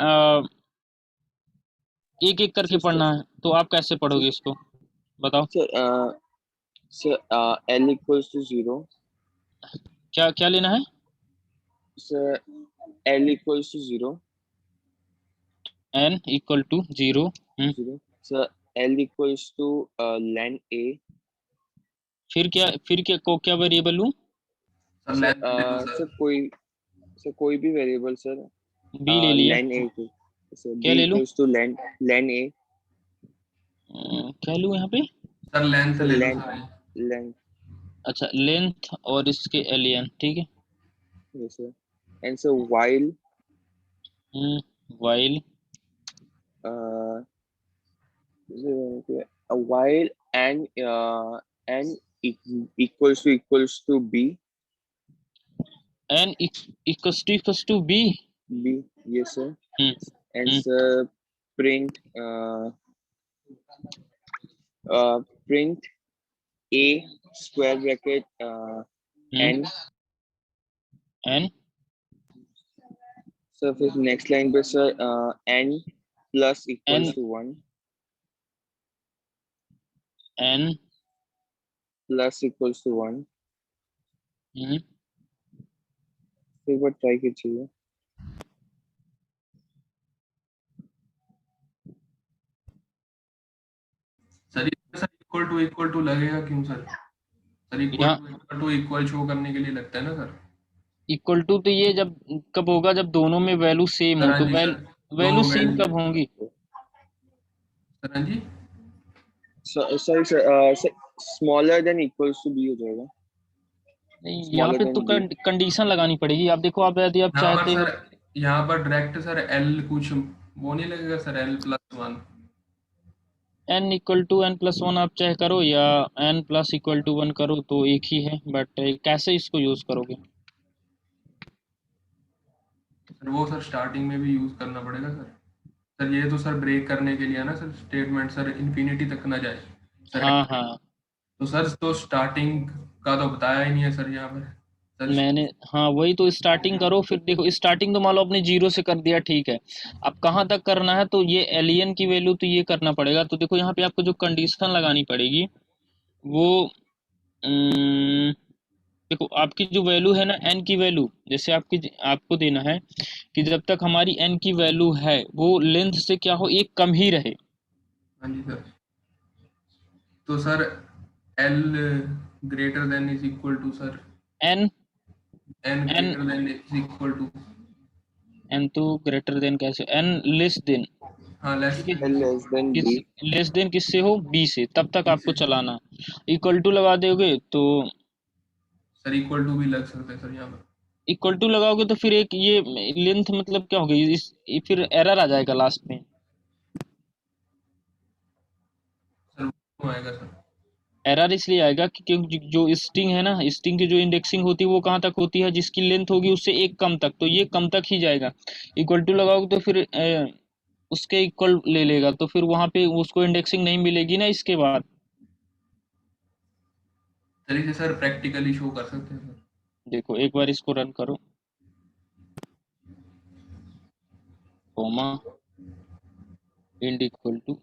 एक एक करके सर सर पढ़ना है, तो आप कैसे पढ़ोगे सर इसको, बताओ। Sir sir L equals to zero. क्या क्या लेना है? Sir L equals to zero. n equal to zero. Zero. Sir L equals to len A. फिर क्या को क्या वेरिएबल लूँ? सर सर लेंथ ले लो सर सर। कोई भी वेरिएबल सर। बी ले लिया। लेन ए को। सर क्या बी ले लूँ? इक्वल्स टू लेन लेन ए। क्या लूँ यहाँ पे? सर लेंथ सर ले लो लेन सर। लेन। अच्छा, लेंथ और इसके एलियन, ठीक है। Yes sir. And sir while while while n equals to b. n equals to B. B, yes sir. Hmm And hmm print print a square bracket n. n So फिर next line पे sir n plus equals n to 1 n plus equals to 1. हम्म एक बार try कीजिए। Sir ये sir equal to लगेगा क्यों sir? Sir यहाँ equal show करने के लिए लगता है ना सर। इक्वल टू तो ये जब कब होगा, जब दोनों में वैल्यू सेम सर हो, हाँ तो जी सर। दो वैल्यू सेम वैल्यू। कब होंगी? सर हाँ जी। Sorry sir smaller than equals to b हो जाएगा। नहीं, यहाँ Smaller पे तो than b. कंडीशन लगानी पड़ेगी। आप देखो, आप यदि आप यहाँ पर चाहते हो सर, यहाँ पर डायरेक्ट सर एल कुछ वो नहीं लगेगा sir, L plus one. n equal to n plus one आप चाहे करो, या n plus equal to one करो, तो एक ही है। बट कैसे इसको यूज करोगे? सर वो सर स्टार्टिंग में भी यूज करना पड़ेगा सर। सर ये तो सर ब्रेक करने के लिए है ना सर, स्टेटमेंट सर इन्फिनिटी तक ना जाए सर। हाँ हाँ, तो सर तो स्टार्टिंग का तो बताया ही नहीं है सर यहाँ पर सर। मैंने, हाँ वही तो, स्टार्टिंग करो। फिर देखो, स्टार्टिंग तो मान लो अपने जीरो से कर दिया, ठीक है। अब कहाँ तक करना है, तो ये एलियन की वैल्यू तो ये करना पड़ेगा। तो देखो यहाँ पे आपको जो कंडीशन लगानी पड़ेगी वो अम, देखो आपकी जो वैल्यू है ना, n की वैल्यू, जैसे आपको देना है कि जब तक हमारी n की वैल्यू है वो लेंथ से क्या हो, एक कम ही रहे। हाँ जी सर। तो sir L greater than is equal to sir n n n greater than is equal to, n तो ग्रेटर देन कैसे, n लेस देन, हाँ लेस ठीक है, L less than किस B. लेस देन किससे हो, b से, तब तक B आपको से चलाना है। इक्वल टू लगा दोगे तो, सर इक्वल टू भी लग सकता है सर यहाँ पर। इक्वल टू लगाओगे तो फिर एक ये लेंथ मतलब क्या होगी, फिर एरर आ जाएगा लास्ट में। सर वो आएगा सर। एरर इसलिए आएगा कि क्योंकि जो स्ट्रिंग है ना, स्ट्रिंग की जो इंडेक्सिंग होती है वो कहाँ तक होती है, जिसकी लेंथ होगी उससे एक कम तक, तो ये कम तक ही जाएगा। इक्वल टू लगाओगे तो फिर उसके इक्वल ले लेगा, तो फिर वहां पे उसको इंडेक्सिंग नहीं मिलेगी ना इसके बाद। सर इसे सर प्रैक्टिकली शो कर सकते हैं सर। देखो एक बार इसको रन करो, कॉमा इंड इक्वल टू,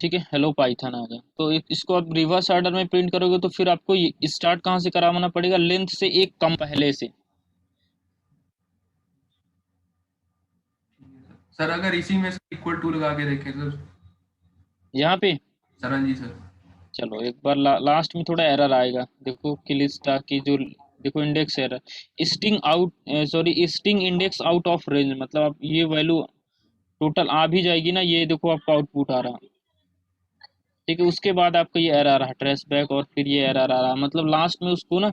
ठीक है, हेलो पाइथन आ गया। तो इसको आप रिवर्स ऑर्डर में प्रिंट करोगे तो फिर आपको स्टार्ट कहाँ से कराना पड़ेगा, लेंथ से एक कम पहले से। सर अगर इसी में इक्वल टू लगा के देखें सर। यहाँ पे सर हाँ जी सर। चलो एक बार लास्ट में थोड़ा एरर आएगा, देखो कि लिस्ट की जो, देखो index error, string out, sorry string index out of range, मतलब आप ये वैल्यू टोटल आ भी जाएगी ना, ये देखो आपको आउटपुट आ रहा, ठीक है। उसके बाद आपको ये एरर आ रहा ट्रेस बैक, और फिर ये एरर आ रहा, मतलब लास्ट में उसको ना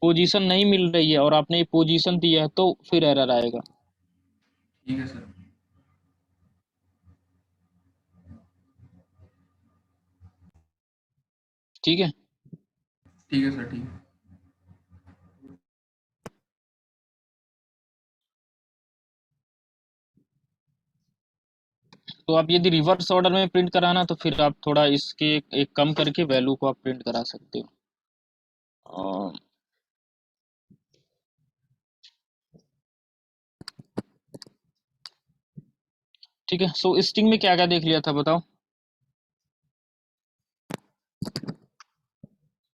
पोजीशन नहीं मिल रही है और आपने ये पोजीशन दिया है तो फिर एरर आएगा। ठीक है सर। ठीक है, ठीक है सर ठीक है। तो आप यदि रिवर्स ऑर्डर में प्रिंट कराना तो फिर आप थोड़ा इसके एक कम करके वैल्यू को आप प्रिंट करा सकते हो। ठीक है, सो स्ट्रिंग में क्या क्या देख लिया था बताओ,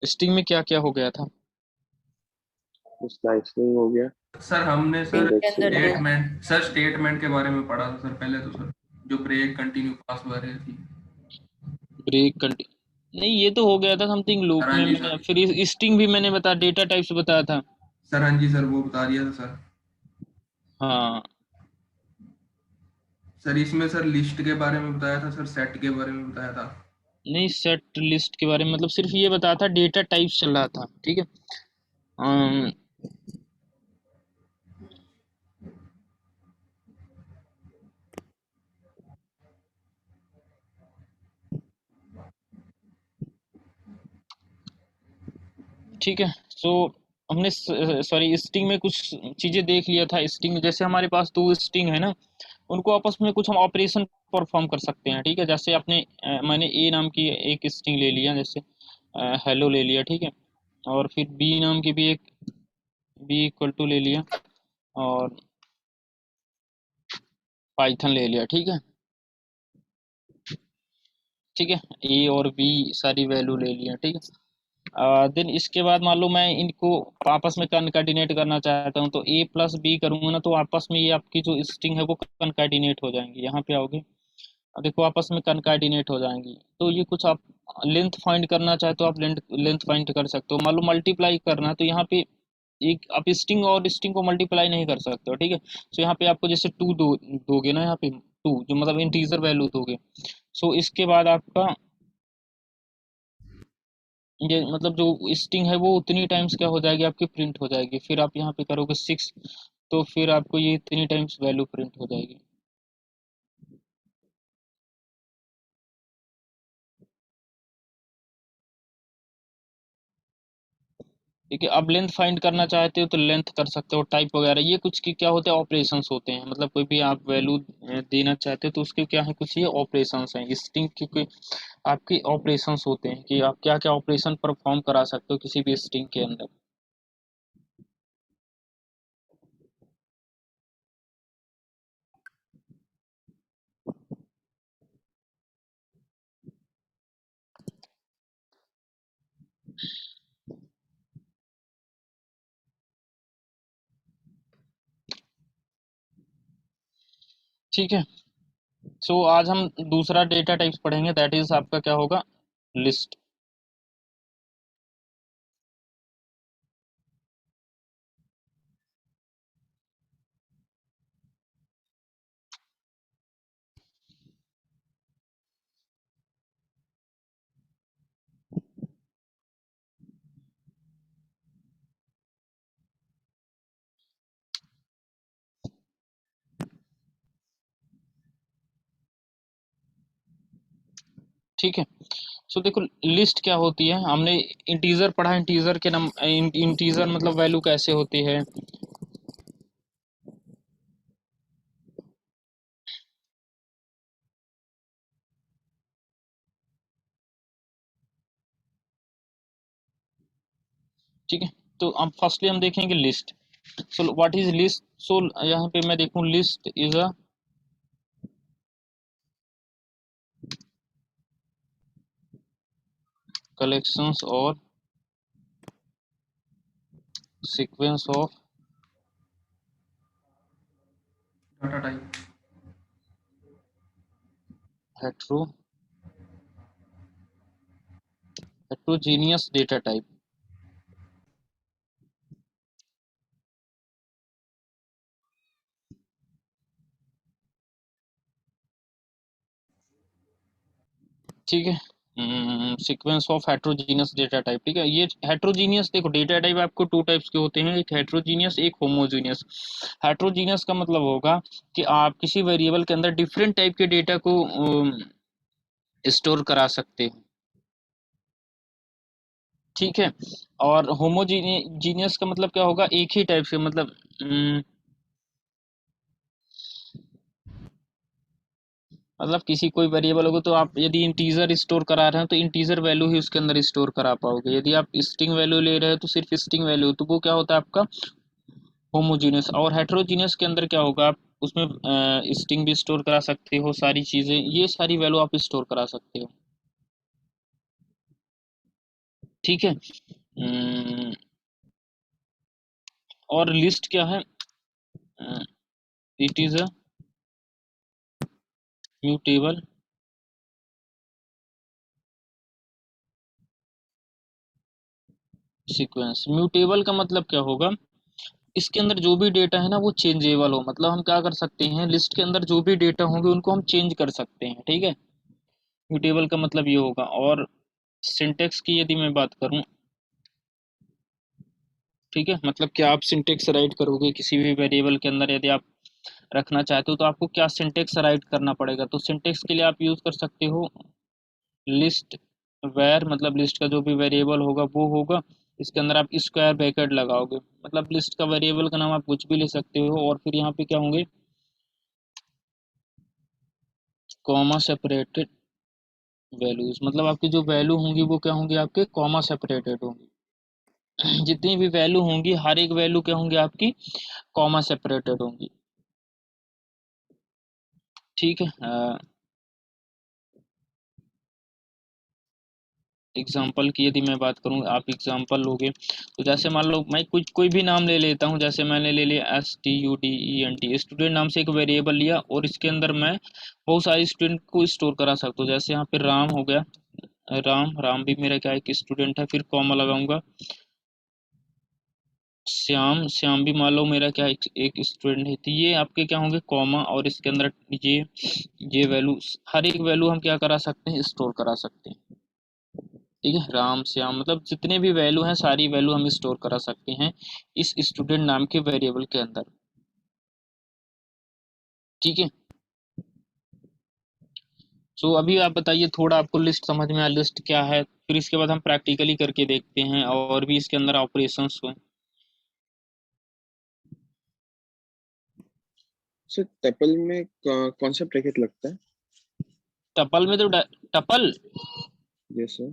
स्ट्रिंग में क्या क्या हो गया था। स्लाइसिंग हो गया, सर हमने सर स्ट्रिंग के अंदर दो, स्टेटमेंट के बारे में पढ़ा था सर पहले तो सर, जो ब्रेक कंटिन्यू पास वगैरह थी। ब्रेक कंटी, नहीं ये तो हो गया था समथिंग सर लूप हाँ में, जी मैंने सर। फिर स्ट्रिंग भी मैंने बताया, डेटा टाइप्स बताया था। सर हाँ जी सर वो बता दिया था सर। हाँ, सर इसमें सर लिस्ट के बारे में बताया था सर, सेट के बारे में बताया था। नहीं सेट लिस्ट के बारे में मतलब सिर्फ ये बताया था, डेटा टाइप्स चल रहा था, ठीक है। अम, ठीक है, सो हमने सॉरी स्ट्रिंग में कुछ चीजें देख लिया था। स्ट्रिंग जैसे हमारे पास दो स्ट्रिंग है ना, उनको आपस में कुछ हम ऑपरेशन परफॉर्म कर सकते हैं, ठीक है। जैसे आपने मैंने ए नाम की एक स्ट्रिंग ले लिया, जैसे हेलो ले लिया, ठीक है, और फिर बी नाम की भी एक, बी इक्वल टू ले लिया, और पाइथन ले लिया, ठीक है, ठीक है, ए और बी सारी वैल्यू ले लिया, ठीक है। देन इसके बाद मान लो मैं इनको आपस में कनकैटिनेट करना चाहता हूँ, तो ए प्लस बी करूंगा ना, तो आपस में ये आपकी जो स्ट्रिंग है वो कनकैटिनेट हो जाएंगी। यहाँ पे आओगे, अब देखो आपस में कनकैटिनेट हो जाएंगी। तो ये कुछ आप लेंथ फाइंड करना चाहे तो आप लेंथ लेंथ फाइंड कर सकते हो। मान लो मल्टीप्लाई करना है, तो यहाँ पे एक आप स्ट्रिंग और स्ट्रिंग को मल्टीप्लाई नहीं कर सकते हो, ठीक है। सो यहाँ पे आपको जैसे टू दोगे ना, यहाँ पे टू जो मतलब इंटीजर वैल्यू दोगे, सो इसके बाद आपका ये मतलब जो स्ट्रिंग है वो उतनी टाइम्स क्या हो जाएगी आपकी, प्रिंट हो जाएगी। फिर आप यहाँ पे करोगे 6, तो फिर आपको ये इतनी टाइम्स वैल्यू प्रिंट हो जाएगी। ठीक है, अब लेंथ फाइंड करना चाहते हो तो लेंथ कर सकते हो, टाइप वगैरह ये कुछ की क्या होते हैं, ऑपरेशंस होते हैं। मतलब कोई भी आप वैल्यू देना चाहते हो तो उसके क्या है, कुछ ये ऑपरेशंस हैं स्ट्रिंग की, कोई आपकी ऑपरेशंस होते हैं कि आप क्या क्या ऑपरेशन परफॉर्म करा सकते हो किसी भी स्ट्रिंग के अंदर। ठीक है। सो आज हम दूसरा डेटा टाइप्स पढ़ेंगे, दैट इज आपका क्या होगा, लिस्ट। ठीक है। सो देखो लिस्ट क्या होती है, हमने इंटीजर पढ़ा, इंटीजर के नम इंटीजर मतलब वैल्यू कैसे होती है। ठीक है, तो अब फर्स्टली हम देखेंगे list. So what is list. So यहाँ पे मैं देखूं, लिस्ट इज अ कलेक्शंस और sequence of data type. Heterogeneous data type. ठीक है, sequence of heterogeneous data type. ठीक है, ये हेट्रोजीनियस, देखो डेटा टाइप आपको टू टाइप्स के होते हैं, एक हेट्रोजीनियस एक होमोजीनियस। हेट्रोजीनियस का मतलब होगा कि आप किसी वेरिएबल के अंदर डिफरेंट टाइप के डेटा को स्टोर करा सकते हो। ठीक है, और होमोजीनियस का मतलब क्या होगा, एक ही टाइप से, मतलब किसी कोई वेरिएबल होगा तो आप यदि इंटीजर स्टोर करा रहे हैं तो इंटीजर वैल्यू ही उसके अंदर स्टोर करा पाओगे। यदि आप स्ट्रिंग वैल्यू ले रहे हो तो सिर्फ स्ट्रिंग वैल्यू, तो वो क्या होता है आपका होमोजीनियस। और हेट्रोजीनियस के अंदर क्या होगा, आप उसमें स्ट्रिंग भी स्टोर करा सकते हो, सारी चीजें, ये सारी वैल्यू आप स्टोर करा सकते हो। ठीक है, और लिस्ट क्या है, it is a mutable sequence. Mutable का मतलब क्या होगा, इसके अंदर जो भी डेटा है ना वो चेंजेबल हो, मतलब हम क्या कर सकते हैं, लिस्ट के अंदर जो भी डेटा होंगे उनको हम चेंज कर सकते हैं। ठीक है, म्यूटेबल का मतलब ये होगा। और सिंटेक्स की यदि मैं बात करूं, ठीक है, मतलब क्या आप सिंटेक्स राइट करोगे किसी भी वेरिएबल के अंदर, यदि आप रखना चाहते हो तो आपको क्या सिंटेक्स राइट करना पड़ेगा। तो सिंटेक्स के लिए आप यूज कर सकते हो लिस्ट वेर, मतलब लिस्ट का जो भी वेरिएबल होगा वो होगा, इसके अंदर आप स्क्वायर ब्रैकेट लगाओगे, मतलब लिस्ट का वेरिएबल का नाम आप कुछ भी ले सकते हो, और फिर यहाँ पे क्या होंगे, कॉमा सेपरेटेड वैल्यूज, मतलब आपकी जो वैल्यू होंगी वो क्या होंगी, आपके कॉमा सेपरेटेड होंगी। जितनी भी वैल्यू होंगी हर एक वैल्यू क्या होंगी आपकी कॉमा सेपरेटेड होंगी। ठीक है, एग्जाम्पल की यदि मैं बात करूँ, आप एग्जाम्पल लोगे तो जैसे मान लो मैं कुछ कोई भी नाम ले लेता हूँ, जैसे मैंने ले लिया STUDENT, स्टूडेंट नाम से एक वेरिएबल लिया, और इसके अंदर मैं बहुत सारे स्टूडेंट को स्टोर करा सकता हूँ। जैसे यहाँ पे राम हो गया, राम राम भी मेरा क्या है कि स्टूडेंट है, फिर कॉमा लगाऊंगा, श्याम श्याम भी मान लो मेरा क्या है, एक स्टूडेंट है। तो ये आपके क्या होंगे कॉमा, और इसके अंदर ये वैल्यू, हर एक वैल्यू हम क्या करा सकते हैं, स्टोर करा सकते हैं। ठीक है, राम श्याम मतलब जितने भी वैल्यू हैं सारी वैल्यू हम स्टोर करा सकते हैं इस स्टूडेंट नाम के वेरिएबल के अंदर। ठीक है, सो अभी आप बताइए, थोड़ा आपको लिस्ट समझ में आया, लिस्ट क्या है, फिर इसके बाद हम प्रैक्टिकली करके देखते हैं और भी इसके अंदर ऑपरेशंस हुए। सर टपल में कौन सा ब्रैकेट लगता है? टपल में तो टपल यस सर।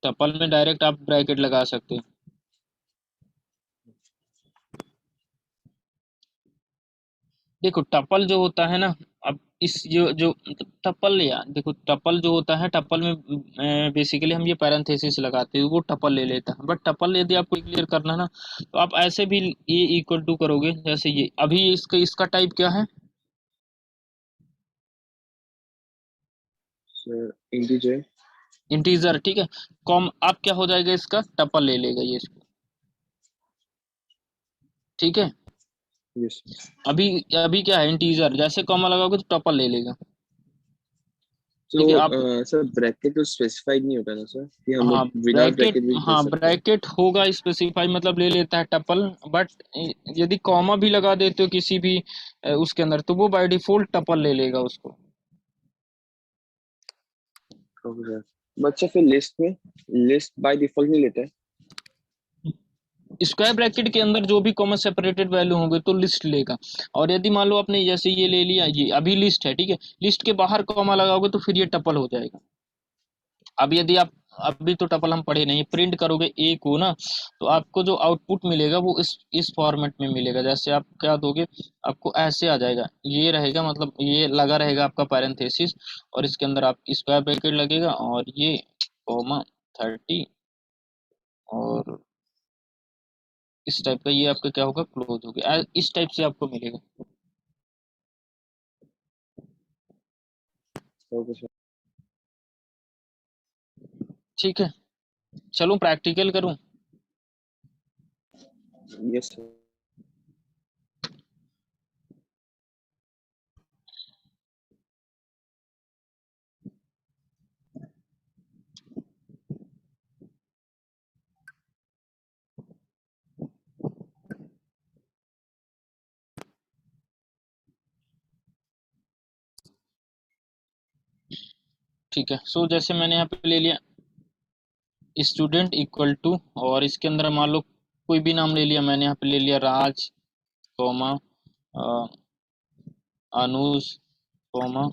टपल में डायरेक्ट आप ब्रैकेट लगा सकते हैं। देखो टपल जो होता है ना, अब इस जो टपल, या देखो टपल जो होता है, टपल में बेसिकली हम ये पैरेंथेसिस लगाते हैं, वो टपल ले लेता है। बट टपल यदि आपको क्लियर करना है ना, तो आप ऐसे भी ये इक्वल टू करोगे, जैसे ये अभी इसका इसका टाइप क्या है, सर इंटीजर। इंटीजर, ठीक है। कॉम अब क्या हो जाएगा, इसका टपल ले लेगा ये इसको, ठीक है। यस। अभी अभी क्या है, इंटीजर, जैसे कॉमा लगाओगे तो टपल ले लेगा, तो ठीक है। आप सर ब्रैकेट तो स्पेसिफाइड नहीं होता ना सर, कि हम हाँ लोग विदाउट ब्रैकेट, ब्रैकेट भी कर हाँ सकते हैं? ब्रैकेट होगा स्पेसिफाई, मतलब ले लेता है टपल। बट यदि कॉमा भी लगा देते हो किसी भी उसके अंदर, तो वो बाय डिफॉल्ट टपल ले लेगा उसको। Okay sir. बच्चा फिर लिस्ट बाय डिफॉल्ट नहीं लेता है? स्क्वायर ब्रैकेट के अंदर जो भी कॉमा सेपरेटेड वैल्यू होंगे तो लिस्ट लेगा। और यदि मान लो आपने जैसे ये ले लिया, ये अभी लिस्ट है, ठीक है, लिस्ट के बाहर कॉमा लगाओगे तो फिर ये टपल हो जाएगा। अब यदि आप, अभी तो टपल हम पढ़े नहीं, प्रिंट करोगे ए को ना, तो आपको जो आउटपुट मिलेगा वो इस फॉर्मेट में मिलेगा। जैसे आप क्या दोगे, आपको ऐसे आ जाएगा, ये रहेगा, मतलब ये लगा रहेगा आपका पैरेंथेसिस, और इसके अंदर आप स्क्वायर ब्रैकेट लगेगा, और ये कॉमा 30, और इस टाइप का ये आपका क्या होगा, क्लोज हो गया। इस टाइप से आपको मिलेगा, ओके सर। ठीक है। चलो प्रैक्टिकल करूं। Yes sir. ठीक है, सो जैसे मैंने यहाँ पे ले लिया स्टूडेंट इक्वल टू, और इसके अंदर मान लो कोई भी नाम ले लिया, मैंने यहाँ पे ले लिया राज, कॉमा अनुज, कॉमा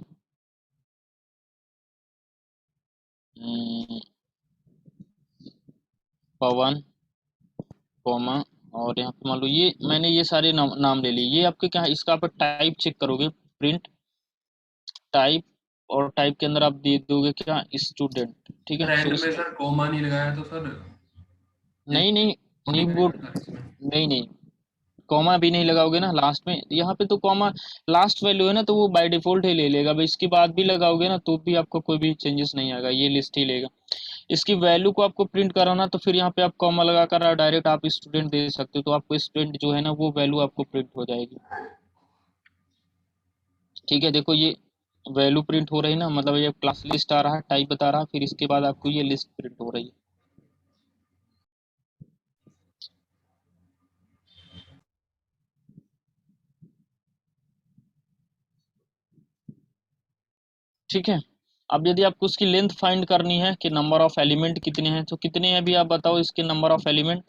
पवन, कॉमा, और यहाँ पे मान लो ये मैंने ये सारे नाम ले लिए। ये आपके क्या है, इसका आप टाइप चेक करोगे, प्रिंट टाइप, और टाइप के अंदर आप दे दोगे क्या, स्टूडेंट, ठीक है। सर सो एंड इस में सर कॉमा नहीं लगाया तो सर ये नहीं नहीं नहीं नहीं वो आएगा सर इसमें। नहीं नहीं, कॉमा भी नहीं लगाओगे ना लास्ट में, यहाँ पे तो कॉमा लास्ट वैल्यू है ना, तो वो बाय डिफॉल्ट ही ले लेगा भाई। इसके बाद भी लगाओगे ना तो भी आपको कोई भी चेंजेस नहीं आएगा, ये लिस्ट ही लेगा। इसकी वैल्यू को आपको प्रिंट कराना, तो फिर यहाँ पे आप कॉमा लगा कर डायरेक्ट आप स्टूडेंट दे सकते हो, तो आपको स्टूडेंट जो है ना वो वैल्यू आपको प्रिंट हो जाएगी, ठीक है। देखो ये वैल्यू प्रिंट हो रही है ना, मतलब ये क्लास लिस्ट आ रहा है, टाइप बता रहा है, फिर इसके बाद आपको ये लिस्ट प्रिंट हो रही है, ठीक है। अब यदि आपको उसकी लेंथ फाइंड करनी है कि नंबर ऑफ एलिमेंट कितने हैं, तो कितने हैं अभी आप बताओ इसके नंबर ऑफ एलिमेंट।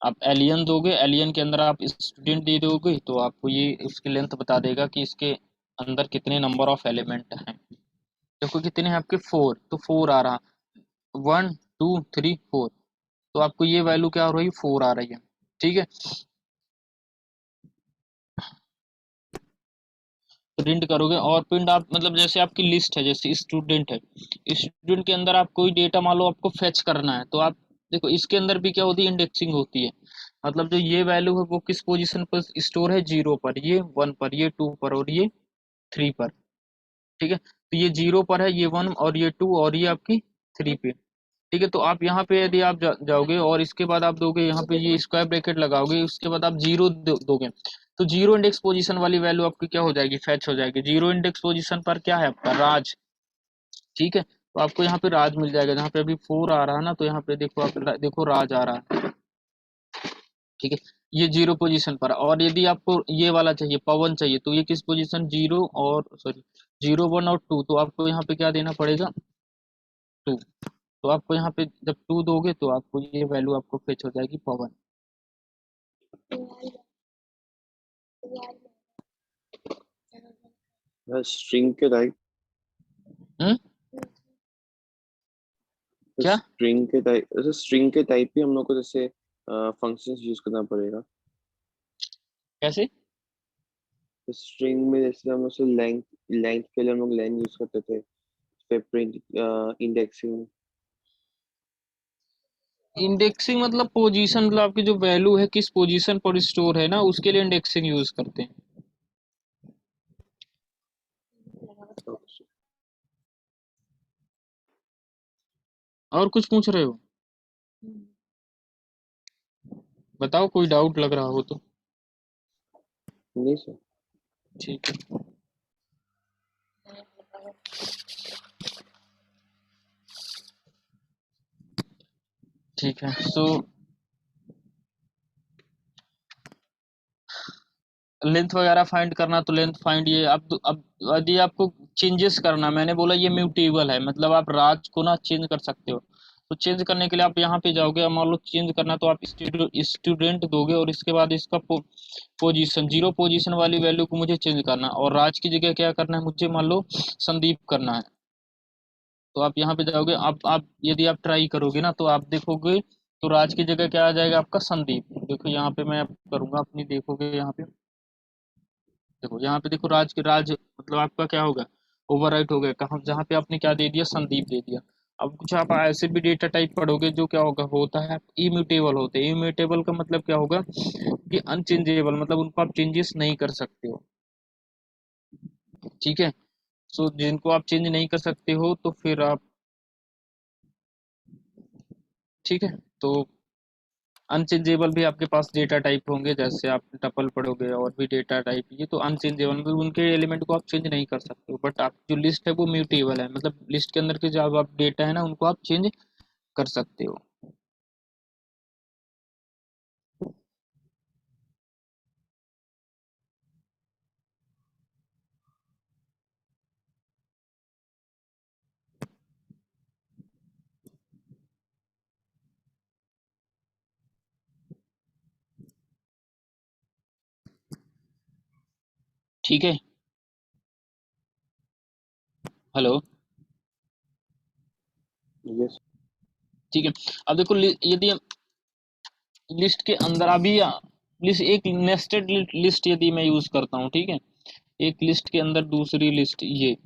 आप एलियन दोगे, एलियन के अंदर आप स्टूडेंट दे दोगे, तो आपको ये उसकी लेंथ बता देगा कि इसके अंदर कितने नंबर ऑफ एलिमेंट हैं। देखो कितने हैं आपके, 4, तो 4 आ रहा, 1 2 3 4, तो आपको ये वैल्यू क्या हो रही है, 4 आ रही है, ठीक है। प्रिंट करोगे, और प्रिंट आप मतलब जैसे आपकी लिस्ट है, जैसे स्टूडेंट है, स्टूडेंट के अंदर आप कोई डेटा मान लो आपको फेच करना है, तो आप देखो इसके अंदर भी क्या होती है, इंडेक्सिंग होती है। मतलब जो ये वैल्यू है वो किस पोजीशन पर स्टोर है, 0 पर, ये 1 पर, ये 2 पर, और ये 3 पर, ठीक है। तो ये 0 पर है, ये 1, और ये 2, और ये आपकी 3 पे, ठीक है। तो आप यहाँ पे यदि आप जाओगे, और इसके बाद आप दोगे यहाँ पे ये स्क्वायर ब्रैकेट लगाओगे, उसके बाद आप 0 दोगे, तो 0 इंडेक्स पोजीशन वाली वैल्यू आपकी क्या हो जाएगी, फैच हो जाएगी। 0 इंडेक्स पोजीशन पर क्या है आपका, राज, ठीक है। तो आपको यहाँ पे राज मिल जाएगा, जहाँ पे अभी 4 आ रहा है ना, तो यहाँ पे देखो आप देखो राज आ रहा है, ठीक है। ये 0 पोजीशन पर, और यदि आपको ये वाला चाहिए, पवन चाहिए, तो ये किस पोजीशन, 0 और सॉरी 0 1 और 2, तो आपको यहाँ पे क्या देना पड़ेगा, 2। तो आपको यहाँ पे जब 2 दोगे तो आपको ये वैल्यू आपको फेच हो जाएगी, पवन। स्ट्रिंग के टाइप, हम्म, क्या, स्ट्रिंग के टाइप भी हम लोग को जैसे फंक्शंस यूज करना पड़ेगा। कैसे, स्ट्रिंग में जैसे हम लोग से लेंथ लेंथ के लिए हम लोग लेंथ यूज करते थे, फिर प्रिंट इंडेक्सिंग। इंडेक्सिंग मतलब पोजीशन, मतलब आपकी जो वैल्यू है किस पोजीशन पर स्टोर है ना, उसके लिए इंडेक्सिंग यूज करते हैं। और कुछ पूछ रहे हो? बताओ, कोई डाउट लग रहा हो तो। नहीं सर। ठीक है। ठीक है, सो लेंथ वगैरह फाइंड करना तो लेंथ फाइंड, ये अब यदि आपको चेंजेस करना, मैंने बोला ये म्यूटेबल है, मतलब आप राज को ना चेंज कर सकते हो। तो चेंज करने के लिए आप यहाँ पे जाओगे, अब मान लो चेंज करना तो आप स्टूडेंट दोगे और इसके बाद इसका पोजीशन, 0 पोजीशन वाली वैल्यू को मुझे चेंज करना, और राज की जगह क्या करना है मुझे, मान लो संदीप करना है। तो आप यहाँ पे जाओगे, आप यदि आप ट्राई करोगे ना तो आप देखोगे, तो राज की जगह क्या आ जाएगा आपका, संदीप। देखो यहाँ पे मैं करूंगा अपनी, देखोगे यहाँ पे, देखो यहाँ पे देखो, राज मतलब आपका क्या होगा, ओवरराइट हो गया, कहाँ जहाँ पे आपने क्या दे दिया, संदीप दे दिया। अब कुछ आप ऐसे भी डेटा टाइप पढ़ोगे जो क्या होगा, होता है इम्यूटेबल होते हैं। इम्यूटेबल का मतलब क्या होगा कि अनचेंजेबल, मतलब उनको आप चेंजेस नहीं कर सकते हो। ठीक है, सो जिनको आप चेंज नहीं कर सकते हो तो फिर आप, ठीक है, तो अनचेंजेबल भी आपके पास डेटा टाइप होंगे, जैसे आप टपल पढ़ोगे और भी डेटा टाइप, ये तो अनचेंजेबल, मतलब उनके एलिमेंट को आप चेंज नहीं कर सकते हो। बट आप जो लिस्ट है वो म्यूटेबल है, मतलब लिस्ट के अंदर के जो आप डेटा है ना उनको आप चेंज कर सकते हो। ठीक है, हेलो, यस। ठीक है। अब देखो यदि लिस्ट के अंदर अभी लिस्ट, एक नेस्टेड लिस्ट यदि मैं यूज करता हूँ, ठीक है, एक लिस्ट के अंदर दूसरी लिस्ट, ये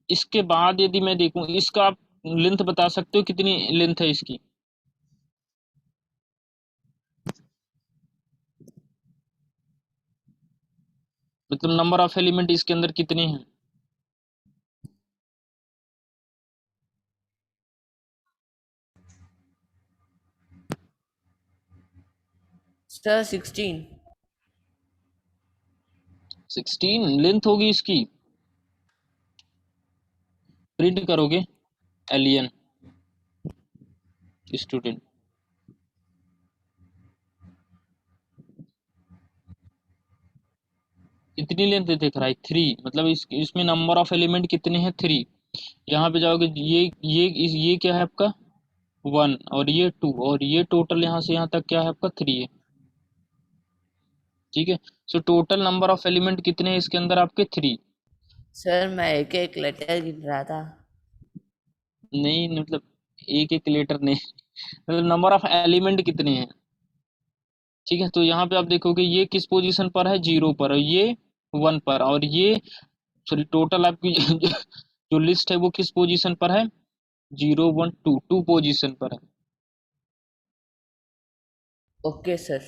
इसके बाद यदि मैं देखूं, इसका आप लेंथ बता सकते हो कितनी लेंथ है इसकी? मतलब नंबर ऑफ एलिमेंट इसके अंदर कितने हैं? सर 16। 16 लेंथ होगी इसकी। प्रिंट करोगे एलियन स्टूडेंट, कितनी लेंथ दिख रहा है, 3, मतलब इसमें नंबर ऑफ एलिमेंट कितने हैं, 3। यहाँ पे जाओगे, ये क्या है आपका, 1, और ये 2, और ये टोटल यहाँ से यहाँ तक क्या है आपका, 3 है। ठीक है, so total number of element कितने हैं इसके अंदर आपके, 3। सर मैं एक एक लेटर गिन रहा था। नहीं, मतलब एक एक लेटर नहीं, मतलब नंबर ऑफ एलिमेंट कितने हैं। ठीक है, तो यहाँ पे आप देखोगे ये किस पोजीशन पर है, 0 पर, और ये 1 पर, और ये सॉरी टोटल आपकी जो लिस्ट है वो किस पोजीशन पर है, 0 1 2, 2 पोजीशन पर है। Okay sir.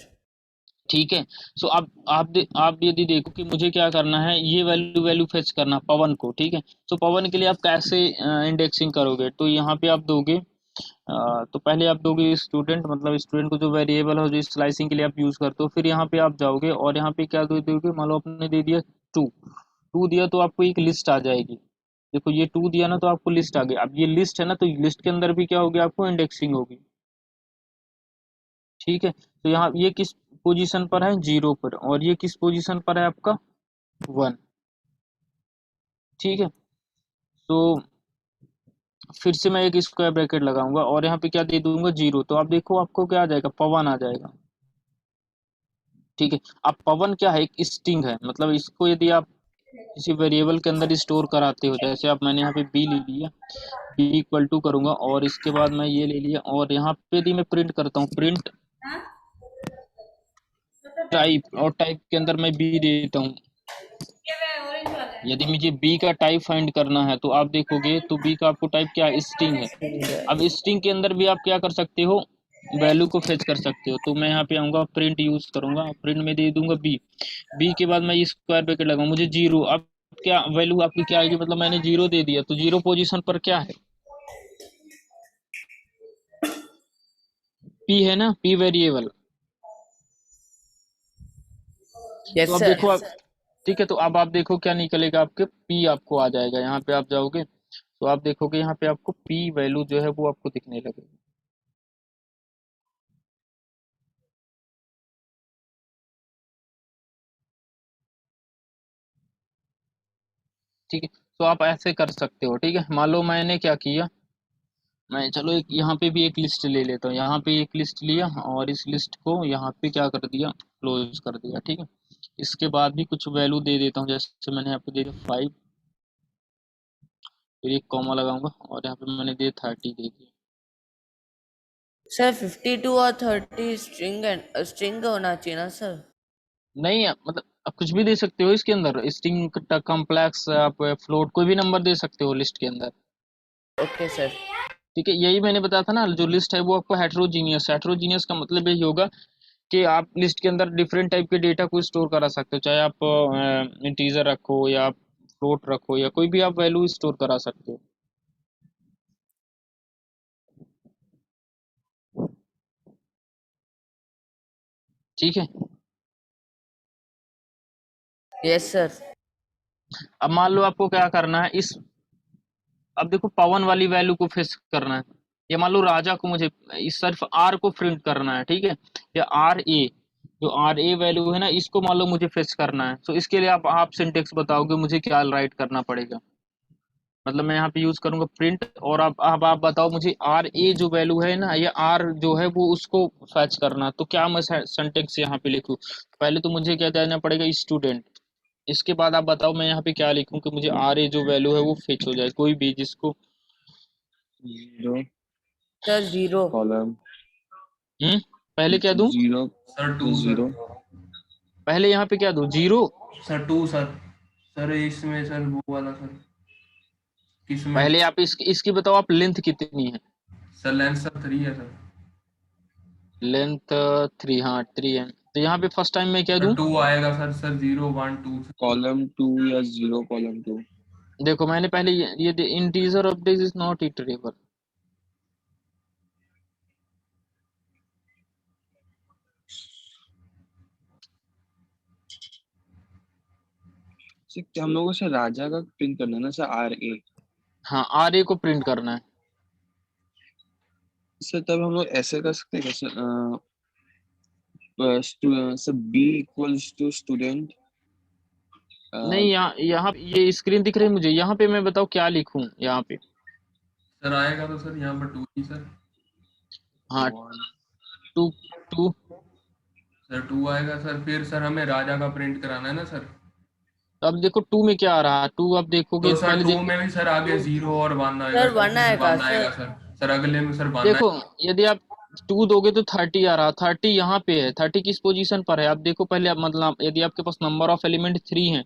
ठीक है, सो अब आप यदि देखो कि मुझे क्या करना है, ये वैल्यू फेच करना पवन को। ठीक है, तो पवन के लिए आप कैसे इंडेक्सिंग करोगे, तो यहाँ पे आप दोगे, तो पहले आप दोगे स्टूडेंट, मतलब स्टूडेंट को जो वेरिएबल है जो स्लाइसिंग के लिए आप यूज करते हो, फिर यहाँ पे आप जाओगे और यहाँ पे क्या दोगे, मान लो आपने दे दिया 2, 2 दिया तो आपको एक लिस्ट आ जाएगी। देखो ये 2 दिया ना तो आपको लिस्ट आ गई। अब ये लिस्ट है ना, तो लिस्ट के अंदर भी क्या होगी, आपको इंडेक्सिंग होगी। ठीक है, तो यहाँ ये किस पोजीशन पर है, 0 पर, और ये किस पोजीशन पर है आपका, 1। ठीक है, तो फिर से मैं एक स्क्वायर ब्रैकेट लगाऊंगा और यहाँ पे क्या दे दूंगा, 0, तो आप देखो आपको क्या आ जाएगा, पवन आ जाएगा। ठीक है, अब पवन क्या है, एक स्ट्रिंग है, मतलब इसको यदि आप किसी वेरिएबल के अंदर स्टोर कराते हो, जैसे आप, मैंने यहाँ पे बी ले लिया, बी इक्वल टू करूंगा, और इसके बाद मैं ये ले लिया, और यहाँ पे यदि मैं प्रिंट करता हूँ, प्रिंट टाइप, और टाइप के अंदर मैं बी देता हूँ। यदि मुझे बी का टाइप फाइंड करना है तो आप देखोगे, तो बी का आपको टाइप क्या है, स्ट्रिंग है। अब स्ट्रिंग के अंदर भी आप क्या कर सकते हो, वैल्यू को फेच कर सकते हो। तो मैं यहाँ पे आऊंगा, प्रिंट यूज करूंगा, प्रिंट में दे दूंगा बी, बी के बाद मैं स्क्वायर ब्रैकेट लगाऊंगा, मुझे 0, अब क्या वैल्यू आपकी क्या आएगी, मतलब मैंने 0 दे दिया तो 0 पोजीशन पर क्या है, p है ना, p वेरिएबल। तो यस अब सर। देखो आप, ठीक है, तो अब आप देखो क्या निकलेगा आपके, p आपको आ जाएगा, यहाँ पे आप जाओगे तो आप देखोगे यहाँ पे आपको p वैल्यू जो है वो आपको दिखने लगेगी। ठीक है, तो आप ऐसे कर सकते हो। ठीक है, मान लो मैंने क्या किया, मैं चलो एक यहाँ पे भी एक लिस्ट ले लेता हूँ, यहाँ पे एक लिस्ट लिया और इस लिस्ट को यहाँ पे क्या कर दिया, क्लोज कर दिया। ठीक है, इसके बाद भी कुछ वैल्यू दे देता हूँ, जैसे मैंने यहाँ पे दे दिया 5, फिर एक कॉमा लगाऊंगा और यहाँ पे मैंने दे 30 दे दिया। सर 52 और 30 स्ट्रिंग होना चाहिए ना सर? नहीं मतलब आप कुछ भी दे सकते हो इसके अंदर, स्ट्रिंग कॉम्प्लेक्स, आप फ्लोट, कोई भी नंबर दे सकते हो लिस्ट के अंदर। Okay sir. ठीक है, यही मैंने बताया था ना, जो लिस्ट है वो आपको हेट्रोजीनियस, हेट्रोजीनियस का मतलब यही होगा कि आप लिस्ट के अंदर डिफरेंट टाइप के डेटा को स्टोर करा सकते हो, चाहे आप इंटीजर रखो या आप फ्लोट रखो या कोई भी आप वैल्यू स्टोर करा सकते हो। ठीक है, यस सर। अब मान लो आपको क्या करना है, इस, अब देखो पवन वाली वैल्यू को फिक्स करना है, या मान लो राजा को मुझे इस सिर्फ आर को प्रिंट करना है। ठीक है, या आर ए, जो आर ए वैल्यू है ना, इसको मान लो मुझे फिक्स करना है, तो इसके लिए आप सिंटेक्स बताओगे मुझे क्या राइट करना पड़ेगा। मतलब मैं यहाँ पे यूज करूंगा प्रिंट, और अब आप बताओ मुझे आर ए जो वैल्यू है ना, या आर जो है वो उसको फैच करना, तो क्या मैं सिंटेक्स यहाँ पे लिखूँ। पहले तो मुझे क्या देना पड़ेगा, स्टूडेंट। इसके बाद आप बताओ मैं यहाँ पे क्या लिखूं कि मुझे आर ए जो वैल्यू है वो फेच हो जाए, कोई भी जिसको। 0 सर 0। कॉलम पहले क्या दूं, 0 सर 2 सर। 0 पहले यहाँ पे क्या दूं, 0। Sir 2 sir. सर इसमें सर वो वाला सर, किसमें? पहले आप इसकी बताओ आप लेंथ कितनी है। सर लेंथ सर 3 है सर। लेंथ 3, हाँ 3 है, तो यहाँ पे फर्स्ट टाइम मैं क्या सर दूं, 2 आएगा सर, सर 0 1 2 कॉलम 2 या 0 कॉलम 2। देखो मैंने पहले ये integer of this is not iterable. Sir क्या हम लोगों से राजा का प्रिंट करना है ना सर, आर ए। हाँ, आर ए को प्रिंट करना है। सर तब हम लोग ऐसे कर सकते हैं क्या sir, sir B equals to student. नहीं, यहाँ यहाँ ये स्क्रीन दिख रही है मुझे, यहाँ पे मैं बताओ क्या लिखूं यहाँ पे। सर आएगा तो सर यहाँ पर 2 ही सर। हाँ, 2 2। सर 2 आएगा सर, फिर सर हमें राजा का प्रिंट कराना है ना सर। अब देखो 2 में क्या आ रहा है, 2 अब देखोगे तो सर पहले 2 देखो। में भी सर आगे 0 और 1 आएगा सर सर, 1 फिर आएगा 1 आएगा सर। सर। सर अगले में सर 1 आएगा। देखो यदि आप 2 दोगे तो 30 आ रहा, 30 यहाँ पे है, 30 किस पोजीशन पर है आप देखो पहले। अब मतलब यदि आपके पास नंबर ऑफ एलिमेंट 3 है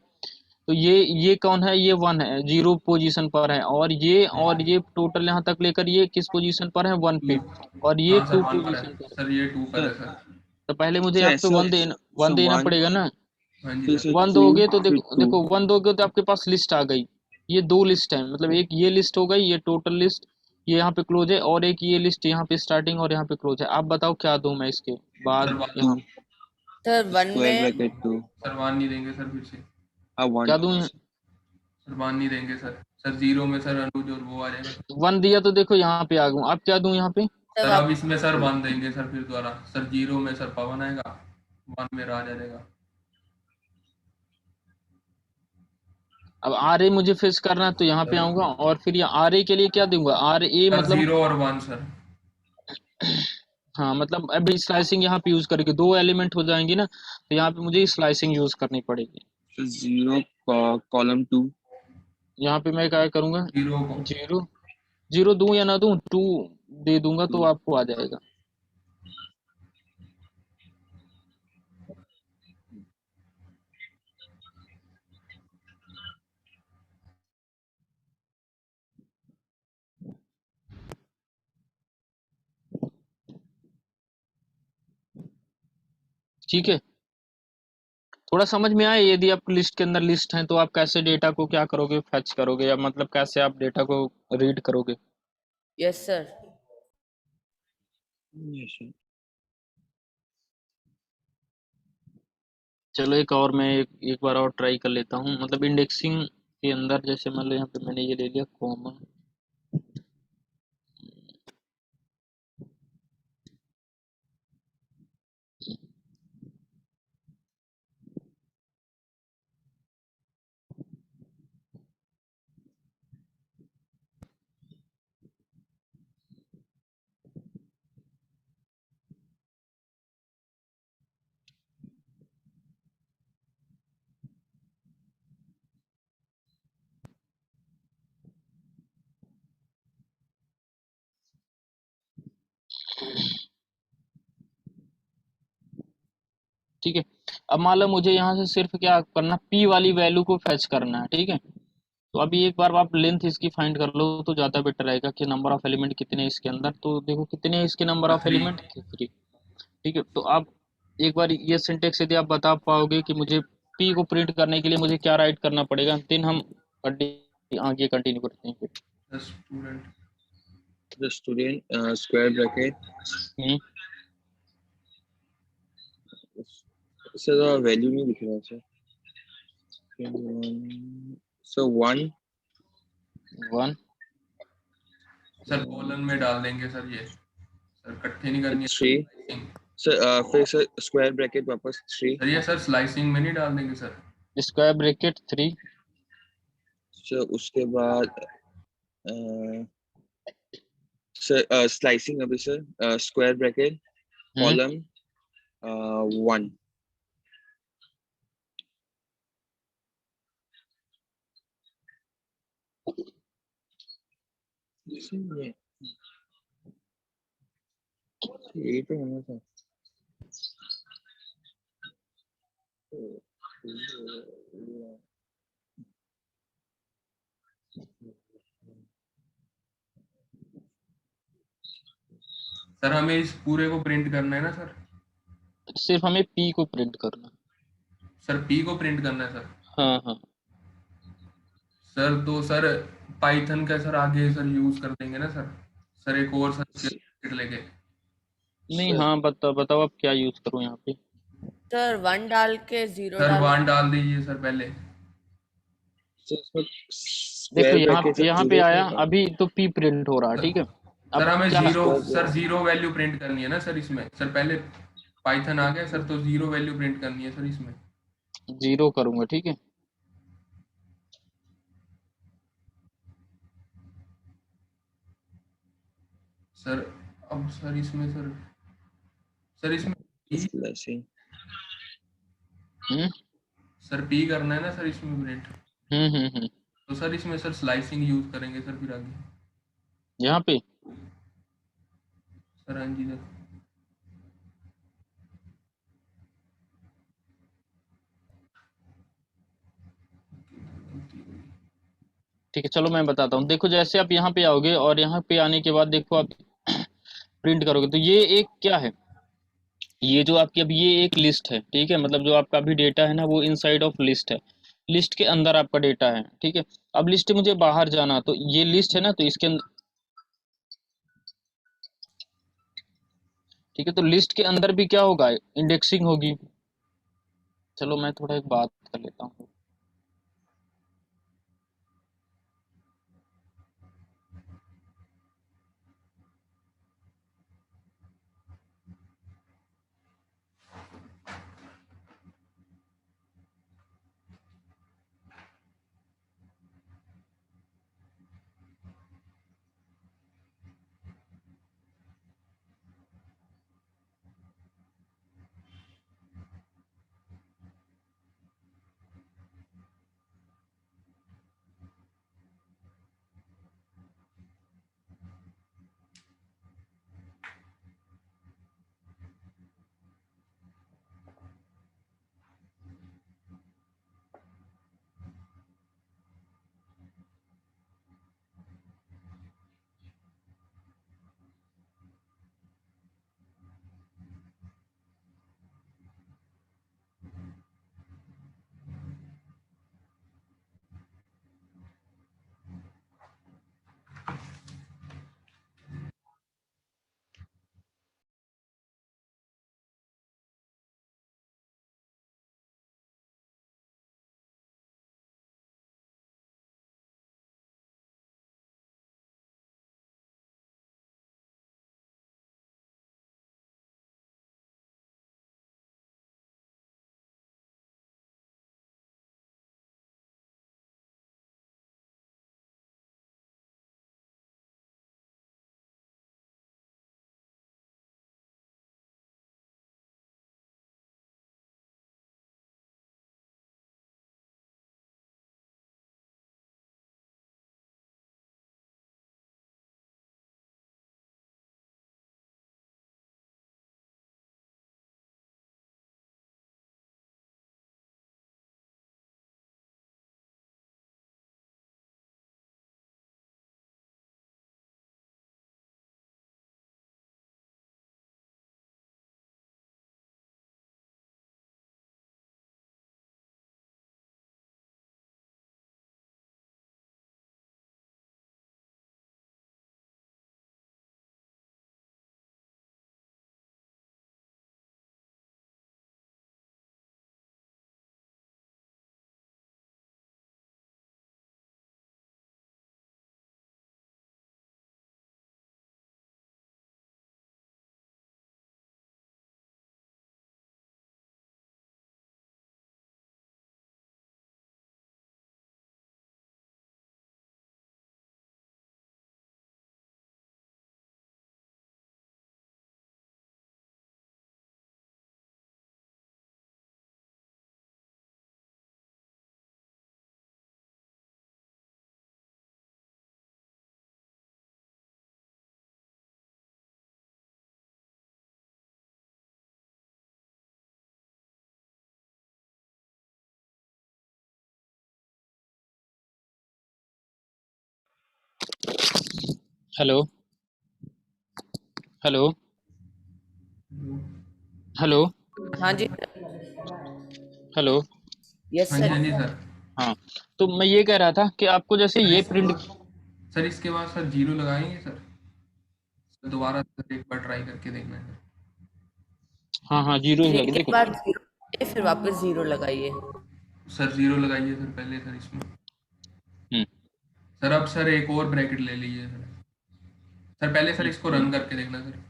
तो ये कौन है, ये 1 है, 0 पोजीशन पर है, और ये टोटल यहाँ तक लेकर ये किस पोजीशन पर है, 1 पे, 2। और ये हाँ सर 2 1 पर है पोजीशन पर है। सर, ये 2 पर सर है सर। तो पहले मुझे सर यहाँ पे ऐसा 1 सर देना 1 पड़ेगा ना। हाँ जी फिर सर। सर 1 2 दोगे तो फिर देखो 2। देखो 1 दोगे तो आपके पास लिस्ट आ गई, ये 2 लिस्ट है, मतलब एक ये लिस्ट हो गई, ये टोटल लिस्ट, ये यहाँ पे क्लोज है, और एक ये लिस्ट यहाँ पे स्टार्टिंग और यहाँ पे क्लोज है। आप बताओ क्या दूं मैं इसके सर बाद 1 2 यहाँ सर 1 स्क्वायर में। ब्रैकेट 2। सर 1 नहीं देंगे सर फिर से। हाँ 1। क्या दूं, सर 1 नहीं देंगे सर। सर 0 में सर अनुज और वो आ जाएगा सर। 1 दिया तो देखो यहाँ पे आ गया, अब क्या दूं यहाँ पे। तब सर आप अब इसमें सर 1 देंगे सर फिर दोबारा। सर 0 में सर पवन आएगा, 1 में राज आ जाएगा। अब आर ए मुझे फिक्स करना है तो यहाँ पे सर आऊंगा, और फिर यहाँ आर ए के लिए क्या दूंगा, आर ए सर मतलब, 0 और 1 सर। हाँ मतलब अभी स्लाइसिंग यहाँ पे यूज करके 2 एलिमेंट हो जाएंगे ना, तो यहाँ पे मुझे स्लाइसिंग यूज करनी पड़ेगी। Sir 0 column 2। यहाँ पे मैं क्या करूंगा, 0 को 0, 0 दूं या ना दूं, 2 दे दूंगा तो 2 आपको आ जाएगा। ठीक है, थोड़ा समझ में आया? यदि आप लिस्ट के अंदर लिस्ट हैं तो आप कैसे डेटा को क्या करोगे, फेच करोगे, या मतलब कैसे आप डेटा को रीड करोगे? Yes sir. Yes, sir. चलो एक और मैं एक बार और ट्राई कर लेता हूँ। मतलब इंडेक्सिंग के अंदर जैसे मान लो यहाँ पे मैंने ये ले लिया कॉमन, ठीक है। अब मान लो मुझे यहाँ से सिर्फ क्या करना, पी वाली वैल्यू को फेच करना है, ठीक है। तो अभी एक बार आप लेंथ इसकी फाइंड कर लो तो ज़्यादा बेटर रहेगा कि नंबर ऑफ एलिमेंट कितने हैं इसके अंदर। तो देखो कितने हैं इसके नंबर सर ऑफ 3। एलिमेंट, 3। ठीक है, तो आप एक बार ये सिंटेक्स यदि आप बता पाओगे कि मुझे पी को प्रिंट करने के लिए मुझे क्या राइट करना पड़ेगा, देन हम आगे कंटिन्यू करते हैं फिर। The student. The student square bracket. Hmm, sir value नहीं दिख रहा सर। So 1 1 सर कॉलन में डाल देंगे सर, ये सर इकट्ठे नहीं करनी है 3 स्लाइसिंग। सर फिर सर स्क्वायर ब्रैकेट वापस 3 सर ये सर स्लाइसिंग में नहीं डाल देंगे सर। Square bracket 3। सर उसके बाद सर स्लाइसिंग अभी सर स्क्वायर ब्रैकेट हम्म, कॉलम 1 ये तो होना था। सर हमें इस पूरे को प्रिंट करना है ना सर। सिर्फ हमें पी को प्रिंट करना। सर पी को प्रिंट करना है सर। हाँ हाँ, सर तो सर पाइथन का सर आगे सर यूज कर देंगे ना सर। सर एक और सर सर्किट लेके। नहीं, सर हाँ बताओ बताओ अब क्या यूज करूँ यहाँ पे। सर 1 डाल के 0 सर डालो। 1 डाल दीजिए सर पहले। सर इसमें देखो स्क्वायर यहाँ ब्रैकेट यहाँ पे जीरो आया, होगा। अभी तो पी प्रिंट हो रहा है, ठीक है। सर अब हमें क्या, zero, sir square zero value print करनी है ना सर इसमें। सर पहले पाइथन आ गया सर, तो जीरो वैल्यू प्रिंट करनी है सर इसमें। 0 करूंगा, ठीक है। सर अब सर इसमें सर इसमें पी, स्लाइसिंग हम्म सर पी करना है ना सर इसमें प्रिंट। हम्म। तो सर इसमें सर स्लाइसिंग यूज करेंगे सर फिर आगे। यहाँ पे सर हाँ जी सर। ठीक है, चलो मैं बताता हूँ। देखो जैसे आप यहाँ पे आओगे और यहाँ पे आने के बाद देखो आप प्रिंट करोगे तो ये एक क्या है, ये जो आपकी अभी ये एक लिस्ट है, ठीक है। मतलब जो आपका अभी डेटा है ना वो इनसाइड ऑफ लिस्ट है, लिस्ट के अंदर आपका डेटा है, ठीक है। अब लिस्ट से मुझे बाहर जाना, तो ये लिस्ट है ना, तो इसके अंदर, ठीक है। तो लिस्ट के अंदर भी क्या होगा, इंडेक्सिंग होगी। चलो मैं थोड़ा एक बात कर लेता हूँ। हेलो हेलो हेलो हाँ जी हेलो। यस हाँ जी, सर। हाँ जी सर। हाँ, तो मैं ये कह रहा था कि आपको जैसे सर ये इसके प्रिंट। बाद सर इसके बाद सर जीरो लगाएंगे सर? दोबारा सर एक बार ट्राई करके देखना है हाँ हाँ, जीरो ही स्ट्रिंग लगे के देखो। बाद जीरो फिर वापस जीरो लगाइए। सर जीरो लगाइए सर पहले सर इसमें। हम्म सर अब सर एक और ब्रैकेट ले लीजिए सर। सर पहले सर इसको रन करके देखना सर।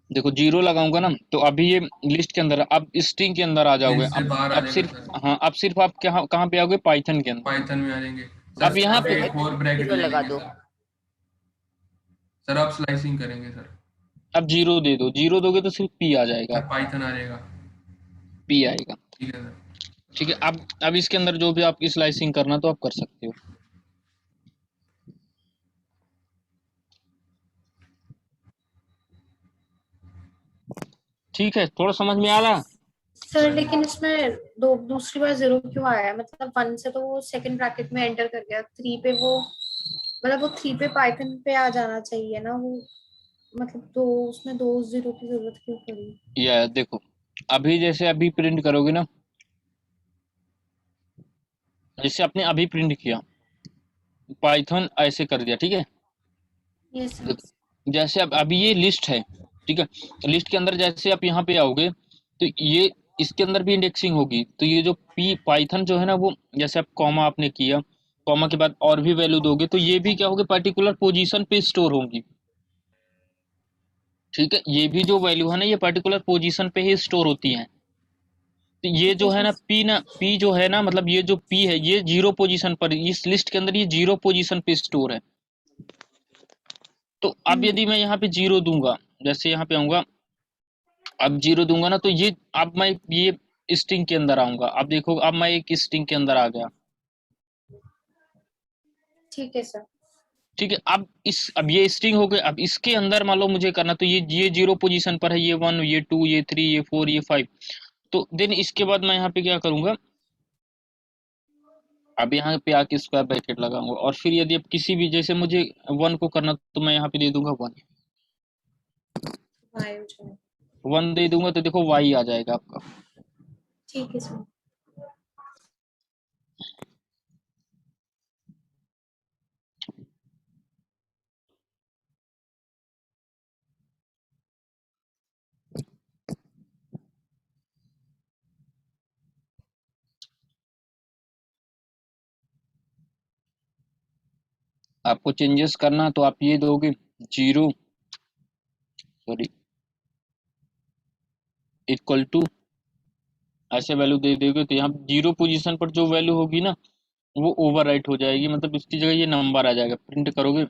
देखो जीरो लगाऊंगा ना तो अभी ये लिस्ट के अंदर, अब स्ट्रिंग के अंदर आ जाओगे। लिस्ट से बाहर आ अब जाएगा सिर्फ, सर। हाँ, अब सिर्फ आप कहाँ कहाँ पे आओगे, पाइथन के अंदर। पाइथन में आ जाएंगे सर। अब यहाँ अब पे एक और ब्रैकेट जीरो ले लगा लेंगे दो। सर। सर अब स्लाइसिंग करेंगे सर। अब जीरो दे दो, जीरो दोगे तो सिर्फ पी आ जाएगा, सर पाइथन आ जाएगा। पी आएगा। ठीक है सर। ठीक है, अब इसके अंदर जो भी आपकी स्लाइसिंग करना तो आप कर सकते हो। ठीक है, थोड़ा समझ में आ रहा। सर लेकिन इसमें दूसरी बार जीरो क्यों आया है? मतलब 1 से तो वो सेकंड ब्रैकेट में एंटर कर गया, 3 पे वो, मतलब वो 3 पे पाइथन पे आ जाना चाहिए ना वो। मतलब दो, उसमें दो जीरो की जरूरत क्यों पड़ी? या देखो, अभी जैसे अभी प्रिंट करोगे ना, जैसे आपने अभी प्रिंट किया, पाइथन ऐसे कर दिया, ठीक है। ये सर। देखो, जैसे अब अभी ये लिस्ट है, ठीक है। लिस्ट के अंदर जैसे आप यहाँ पे आओगे तो ये इसके अंदर भी इंडेक्सिंग होगी। तो ये जो पी पाइथन जो है ना, वो जैसे आप कॉमा आपने किया, कॉमा के बाद और भी वैल्यू दोगे तो ये भी क्या होगी, पर्टिकुलर पोजीशन पे स्टोर होंगी। ठीक है, ये भी जो वैल्यू है ना, ये पर्टिकुलर पोजीशन पे ही स्टोर होती हैं। तो ये ठीक है जो है सर। ना पी जो है ना, मतलब ये जो पी है ये जीरो पोजीशन पर, इस लिस्ट के अंदर ये जीरो पोजीशन पे स्टोर है। तो अब यदि मैं यहाँ पे जीरो दूंगा, जैसे यहाँ पे आऊंगा, अब जीरो दूंगा ना तो ये, अब मैं ये स्ट्रिंग के अंदर आऊंगा। अब देखो, अब मैं एक स्ट्रिंग के अंदर आ गया। ठीक है सर। ठीक है, अब ये स्ट्रिंग हो गए। अब इसके अंदर मान लो मुझे करना, तो ये जीरो पोजीशन पर है, ये 1, ये 2, ये 3, ये 4, ये 5। तो देन इसके बाद मैं यहाँ पे क्या करूंगा, अब यहाँ पे आके स्क्वायर ब्रैकेट लगाऊंगा। और फिर यदि अब किसी भी, जैसे मुझे 1 को करना तो मैं यहाँ पे दे दूंगा 1, बाय हो जाए। 1 दे दूंगा तो देखो y आ जाएगा आपका। ठीक है सर। आपको चेंजेस करना तो आप ये दोगे, जीरो, सॉरी, इक्वल टू, ऐसे वैल्यू दे दोगे तो यहाँ जीरो पोजीशन पर जो वैल्यू होगी ना, वो ओवरराइट हो जाएगी। मतलब इसकी जगह ये नंबर आ जाएगा। प्रिंट करोगे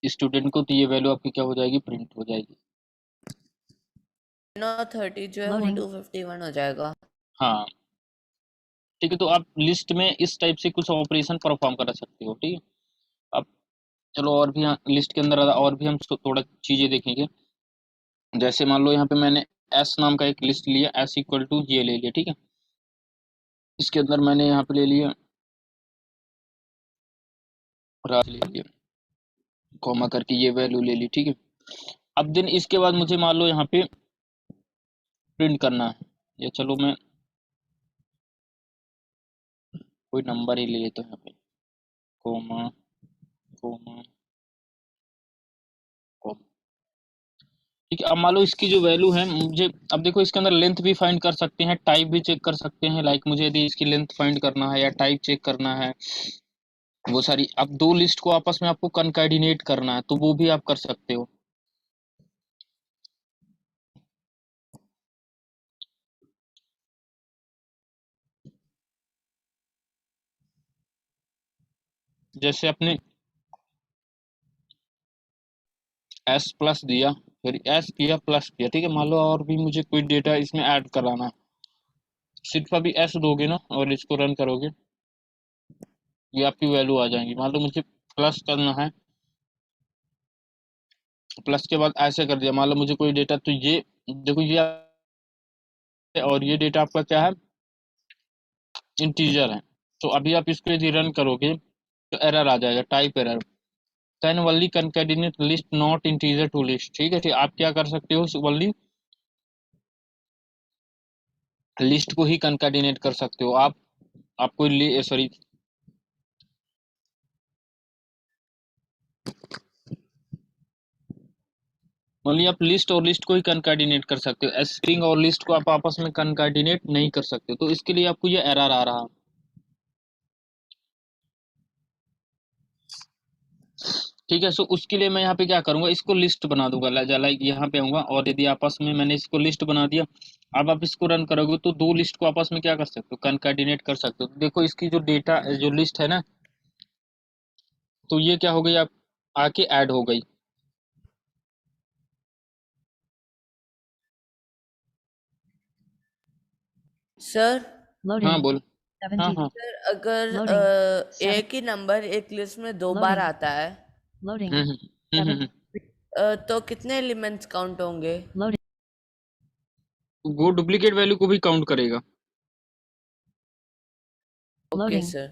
स्टूडेंट को तो ये वैल्यू आपकी क्या हो जाएगी, प्रिंट हो जाएगी। 30 जो है वो 251 हो जाएगा। हाँ, ठीक है। तो आप लिस्ट में इस टाइप से कुछ ऑपरेशन परफॉर्म कर सकते हो, ठीक है। अब चलो और भी लिस्ट के अंदर और भी हम थोड़ा चीजें देखेंगे। जैसे मान लो यहाँ पे मैंने एस नाम का एक लिस्ट लिया, एस इक्वल टू ये ले लिया, ठीक है। इसके अंदर मैंने यहाँ पे ले लिया, राज ले लिया, कॉमा करके ये वैल्यू ले ली, ठीक है। अब दिन इसके बाद मुझे मान लो यहाँ पे प्रिंट करना है, या चलो मैं कोई नंबर ही ले लेता हूँ यहाँ पे, कॉमा कॉमा कॉमा, ठीक है। अब मान लो इसकी जो वैल्यू है मुझे, अब देखो इसके अंदर लेंथ भी फाइंड कर सकते हैं, टाइप भी चेक कर सकते हैं। लाइक मुझे यदि इसकी लेंथ फाइंड करना है या टाइप चेक करना है, वो सारी, अब दो लिस्ट को आपस में आपको कनकैटिनेट करना है तो वो भी आप कर सकते हो। जैसे अपने एस प्लस दिया, फिर एस किया, प्लस किया, ठीक है। मान लो और भी मुझे कोई डेटा इसमें ऐड कराना है, सिर्फ अभी एस दोगे ना और इसको रन करोगे, ये आपकी वैल्यू आ जाएंगी। मान लो मुझे प्लस करना है, प्लस के बाद ऐसे कर दिया, मान लो मुझे कोई डेटा, तो ये देखो ये, और ये डेटा आपका क्या है, इंटीजर है। तो अभी आप इसको यदि रन करोगे तो एरर आ जाएगा, type error. Can only concatenate list not integer to list. ठीक है, ठीक, आप क्या कर सकते हो, वनली लिस्ट को ही कंकैटिनेट कर सकते हो आप कोई सॉरी ओनली आप लिस्ट और लिस्ट को ही कंकैटिनेट कर सकते हो, स्ट्रिंग और लिस्ट को आप आपस में कंकैटिनेट नहीं कर सकते, तो इसके लिए आपको ये एरर आ रहा। ठीक है, सो उसके लिए मैं यहाँ पे क्या करूंगा, इसको लिस्ट बना दूंगा, लाइक यहाँ पे आऊंगा और यदि आपस में मैंने इसको लिस्ट बना दिया, अब आप इसको रन करोगे तो दो लिस्ट को आपस में क्या कर सकते हो, कंकैटिनेट कर सकते हो। देखो इसकी जो डेटा जो लिस्ट है ना, तो ये क्या हो गई, आप आके ऐड हो गई। सर हाँ Loading. बोल। हाँ 17. हाँ। सर अगर Loading. एक ही नंबर एक लिस्ट में 2 बार Loading. आता है Loading. हम्म हम्म हम्म, 7. हम्म। तो कितने एलिमेंट्स काउंट होंगे? Loading. वो डुप्लीकेट वैल्यू को भी काउंट करेगा। Okay Loading. सर।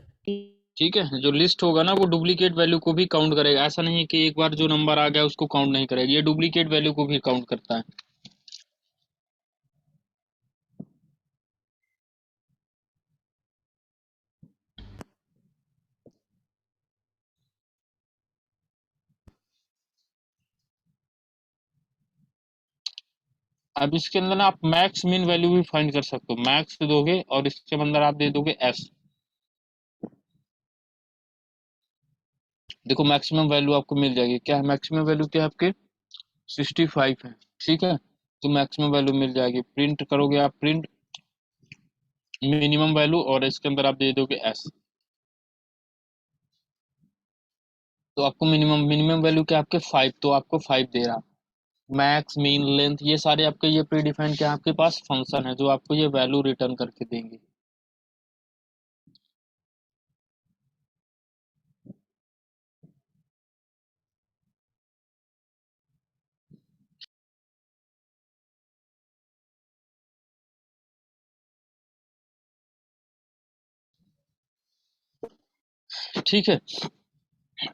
ठीक है, जो लिस्ट होगा ना वो डुप्लीकेट वैल्यू को भी काउंट करेगा, ऐसा नहीं है कि एक बार जो नंबर आ गया उसको काउंट नहीं करेगा, ये डुप्लीकेट वैल्यू को भी काउंट करता है। अब इसके अंदर ना आप मैक्स मिन वैल्यू भी फाइंड कर सकते हो, मैक्स दोगे और इसके अंदर आप दे दोगे एस। देखो मैक्सिमम वैल्यू आपको मिल जाएगी, क्या है मैक्सिमम वैल्यू, क्या है आपके 65 है। ठीक है, तो मैक्सिमम वैल्यू मिल जाएगी, प्रिंट करोगे आप, प्रिंट मिनिमम वैल्यू और इसके अंदर आप दे दोगे एस। तो आपको मिनिमम मिनिमम वैल्यू क्या आपके 5, तो आपको 5 दे रहा। मैक्स मीन लेंथ ये सारे आपके ये प्री डिफाइंड क्या आपके पास फंक्शन है जो आपको ये वैल्यू रिटर्न करके देंगे। ठीक है,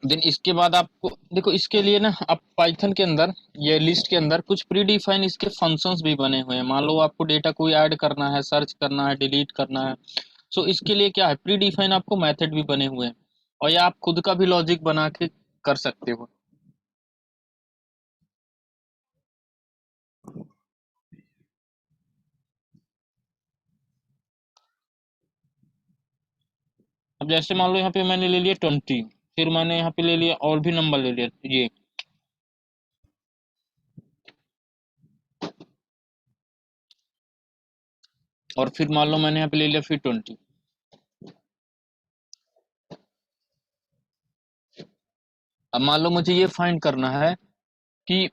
देन इसके बाद आपको देखो इसके लिए ना आप पाइथन के अंदर ये लिस्ट के अंदर कुछ प्री डिफाइन इसके फंक्शंस भी बने हुए हैं। मान लो आपको डेटा कोई ऐड करना है, सर्च करना है, डिलीट करना है, सो इसके लिए क्या है प्री डिफाइन आपको मेथड भी बने हुए हैं, और या आप खुद का भी लॉजिक बना के कर सकते हो। अब जैसे मान लो यहाँ पे मैंने ले लिया 20, फिर मैंने यहाँ पे ले लिया और भी नंबर ले लिया ये, और फिर मान लो मैंने यहाँ पे ले लिया फिर 20। अब मान लो मुझे ये फाइंड करना है कि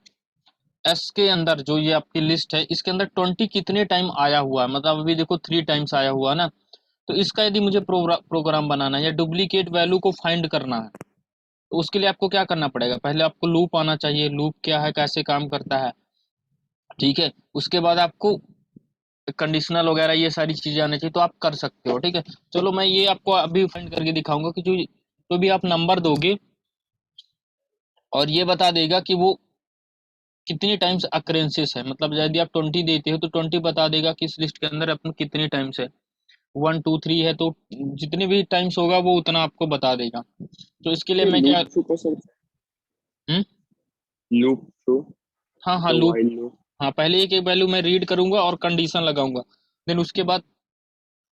एस के अंदर जो ये आपकी लिस्ट है इसके अंदर 20 कितने टाइम आया हुआ है, मतलब अभी देखो 3 टाइम्स आया हुआ है ना, तो इसका यदि मुझे प्रोग्राम बनाना है या डुप्लीकेट वैल्यू को फाइंड करना है, तो उसके लिए आपको क्या करना पड़ेगा, पहले आपको लूप आना चाहिए, लूप क्या है कैसे काम करता है। ठीक है, उसके बाद आपको कंडीशनल वगैरह ये सारी चीजें आनी चाहिए, तो आप कर सकते हो। ठीक है, चलो मैं ये आपको अभी फाइंड करके दिखाऊंगा कि जो भी आप नंबर दोगे और ये बता देगा कि वो कितनी टाइम्स अक्रेंसेस है, मतलब यदि आप 20 देते हो तो 20 बता देगा कि इस लिस्ट के अंदर अपन कितने टाइम्स है, 1 2 3 है तो जितने भी टाइम्स होगा वो उतना आपको बता देगा। तो इसके लिए मैं क्या लूप थ्रू कर सकते हम्म लूप थ्रू हाँ हाँ द लूप, वाइल लूप। हाँ पहले एक एक वैल्यू मैं रीड करूंगा और कंडीशन लगाऊंगा, देन उसके बाद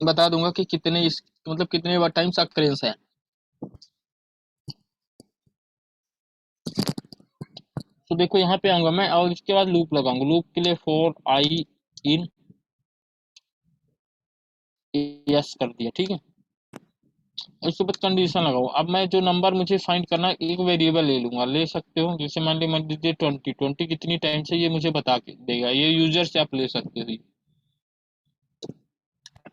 बता दूंगा कि कितने इस मतलब कितने टाइम्स अक्रेंस है। तो देखो यहाँ पे आऊंगा मैं और इसके बाद लूप लगाऊंगा, लूप के लिए फॉर आई इन यस कर दिया। ठीक है, इसके बाद कंडीशन लगाओ। अब मैं जो नंबर मुझे फाइंड करना है एक वेरिएबल ले लूंगा, ले सकते हो, जैसे मान ली मैं दीजिए 20 कितनी टाइम से ये मुझे बता के देगा, ये यूजर से आप ले सकते हो।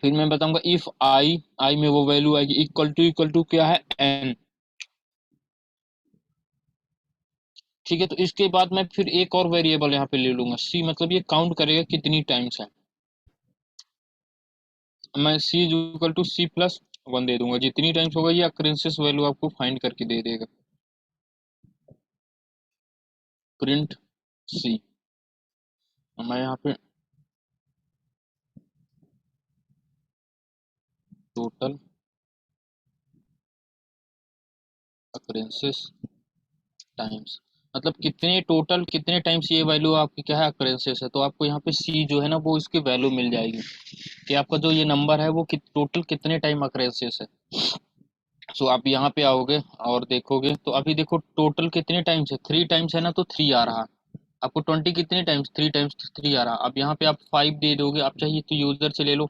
फिर मैं बताऊंगा इफ आई में वो वैल्यू आएगी इक्वल टू क्या है एन। ठीक है, तो इसके बाद मैं फिर एक और वेरिएबल यहाँ पे ले लूंगा सी, मतलब ये काउंट करेगा कितनी टाइम्स है। मैं सी इक्वल टू सी प्लस 1 दे दूंगा। जितनी टाइम्स होगा ये अक्रेंसेस वैल्यू आपको फाइंड करके दे देगा। प्रिंट सी, मैं यहाँ पे टोटल अक्रेंसेस टाइम्स, मतलब कितने टोटल कितने टाइम्स ये वैल्यू आपकी क्या है अक्रेंसेस है, तो आपको यहाँ पे सी जो है ना वो इसकी वैल्यू मिल जाएगी कि आपका जो ये नंबर है वो टोटल कितने टाइम अक्रेंसेस है। सो आप यहाँ पे आओगे और देखोगे तो अभी देखो टोटल कितने टाइम्स है, 3 टाइम्स है ना, तो 3 आ रहा। आपको 20 कितने टाइम्स, 3 टाइम्स 3 आ रहा। अब यहाँ पे आप 5 दे दोगे, आप चाहिए तो यूजर से ले लो।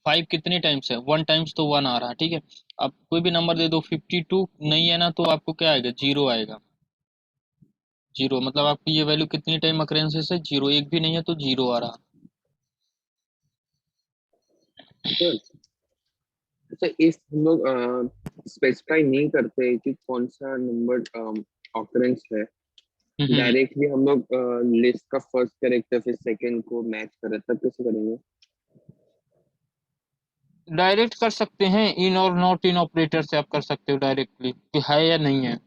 5 कितने टाइम्स है, 1 टाइम्स तो 1 आ रहा, ठीक है। अब कोई भी नंबर दे दो, 52 नहीं है ना तो आपको क्या आएगा, 0 आएगा। 0 मतलब आपकी ये वैल्यू कितनी टाइम अक्रेंसेस है, 0, एक भी नहीं है तो 0 आ रहा। अच्छा अच्छा, इस हम लोग स्पेसिफाई नहीं करते कि कौन सा नंबर ऑकरेंस है, हम्म, डायरेक्टली हम लोग लिस्ट का फर्स्ट कैरेक्टर फिर सेकंड को मैच कर रहे, तब कैसे करेंगे? डायरेक्ट कर सकते हैं, इन और नॉट इन ऑपरेटर से आप कर सकते हो डायरेक्टली कि है या नहीं है।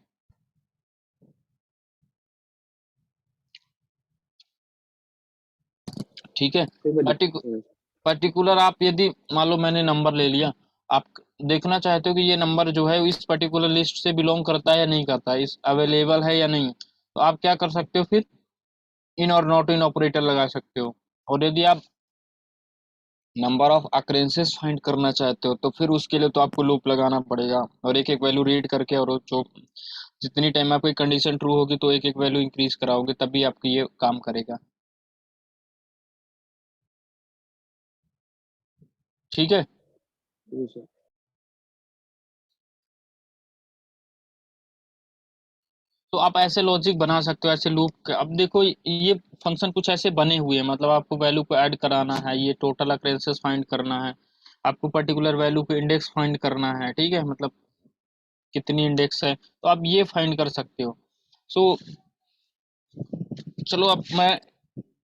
ठीक है। कोई बात पर्टिकु नहीं। पर्टिकुलर आप यदि मान लो मैंने नंबर ले लिया, आप देखना चाहते हो कि ये नंबर जो है इस पर्टिकुलर लिस्ट से बिलोंग करता है या नहीं करता है, इस अवेलेबल है या नहीं, तो आप क्या कर सकते हो, फिर इन और नॉट इन ऑपरेटर लगा सकते हो। और यदि आप नंबर ऑफ अक्रेंसेस फाइंड करना चाहते हो तो फिर उसके लिए तो आपको लूप लगाना पड़ेगा और एक एक वैल्यू रीड करके, और जो जितनी टाइम आपकी कंडीशन ट्रू होगी तो एक एक वैल्यू इंक्रीज कराओगे तभी आपकी ये काम करेगा। ठीक है। जी सर। तो आप ऐसे लॉजिक बना सकते हो, ऐसे लूप। अब देखो ये फंक्शन कुछ ऐसे बने हुए हैं, मतलब आपको वैल्यू को ऐड कराना है, ये टोटल अक्रेंसेस फाइंड करना है, आपको पर्टिकुलर वैल्यू पे इंडेक्स फाइंड करना है, ठीक है, मतलब कितनी इंडेक्स है तो आप ये फाइंड कर सकते हो। सो चलो अब मैं,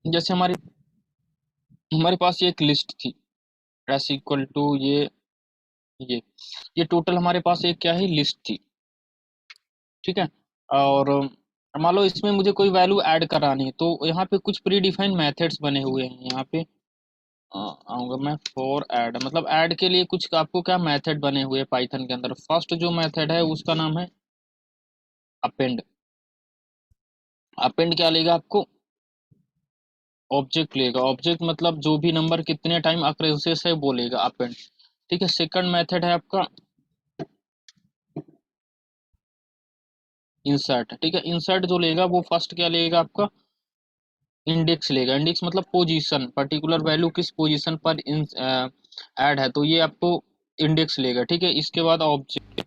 जैसे हमारी हमारे पास ये एक लिस्ट थी, एस इक्वल टू ये ये टोटल हमारे पास एक क्या है, लिस्ट थी, ठीक है। और मान लो इसमें मुझे कोई वैल्यू ऐड करानी है तो यहाँ पे कुछ प्री डिफाइंड मेथड्स बने हुए हैं। यहाँ पे आऊंगा मैं, फॉर ऐड, मतलब ऐड के लिए कुछ आपको क्या मेथड बने हुए हैं पाइथन के अंदर। फर्स्ट जो मेथड है उसका नाम है अपेंड। अपेंड क्या लेगा आपको, ऑब्जेक्ट लेगा। ऑब्जेक्ट मतलब जो भी नंबर कितने टाइम अक्रेंसेस है वो लेगा अपेंड, ठीक है। सेकंड मेथड है आपका इंसर्ट, ठीक है। इंसर्ट जो लेगा वो फर्स्ट क्या लेगा आपका, इंडेक्स लेगा। इंडेक्स मतलब पोजीशन, पर्टिकुलर वैल्यू किस पोजीशन पर ऐड है तो ये आपको इंडेक्स लेगा, ठीक है। इसके बाद ऑब्जेक्ट,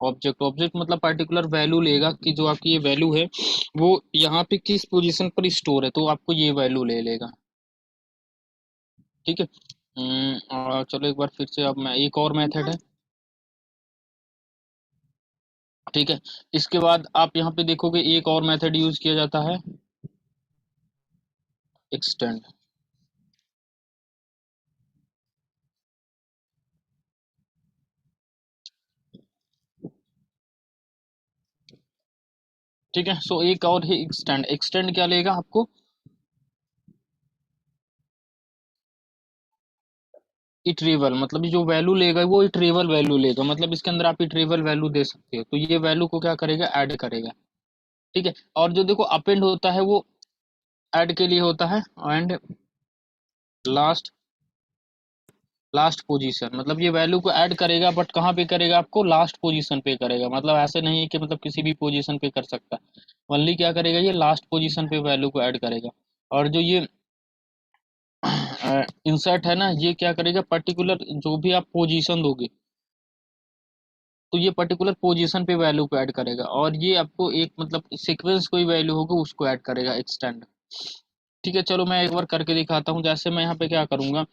ऑब्जेक्ट मतलब पर्टिकुलर वैल्यू लेगा कि जो आपकी ये वैल्यू है वो यहाँ पे किस पोजीशन पर स्टोर है तो आपको ये वैल्यू ले लेगा, ठीक है। और चलो एक बार फिर से, अब मैं एक और मेथड है, ठीक है। इसके बाद आप यहाँ पे देखोगे एक और मेथड यूज किया जाता है, एक्सटेंड, ठीक है। सो एक और है एक्सटेंड। एक्सटेंड क्या लेगा आपको, इटरेबल, मतलब जो वैल्यू लेगा वो इटरेबल वैल्यू लेगा, मतलब इसके अंदर आप इटरेबल वैल्यू दे सकते हो तो ये वैल्यू को क्या करेगा, ऐड करेगा, ठीक है। और जो देखो अपेंड होता है वो ऐड के लिए होता है, एंड लास्ट लास्ट पोजीशन, मतलब ये वैल्यू को ऐड करेगा बट कहाँ पे करेगा, आपको लास्ट पोजीशन पे करेगा। मतलब ऐसे नहीं है कि मतलब किसी भी पोजीशन पे कर सकता है, ओनली क्या करेगा, ये लास्ट पोजीशन पे वैल्यू को ऐड करेगा। और जो ये इंसर्ट है ना, ये क्या करेगा, पर्टिकुलर जो भी आप पोजीशन दोगे तो ये पर्टिकुलर पोजीशन पे वैल्यू को ऐड करेगा, और ये आपको एक मतलब सीक्वेंस कोई वैल्यू होगा उसको ऐड करेगा, एक्सटेंड, ठीक है। चलो मैं एक बार करके दिखाता हूँ। जैसे मैं यहाँ पे क्या करूँगा,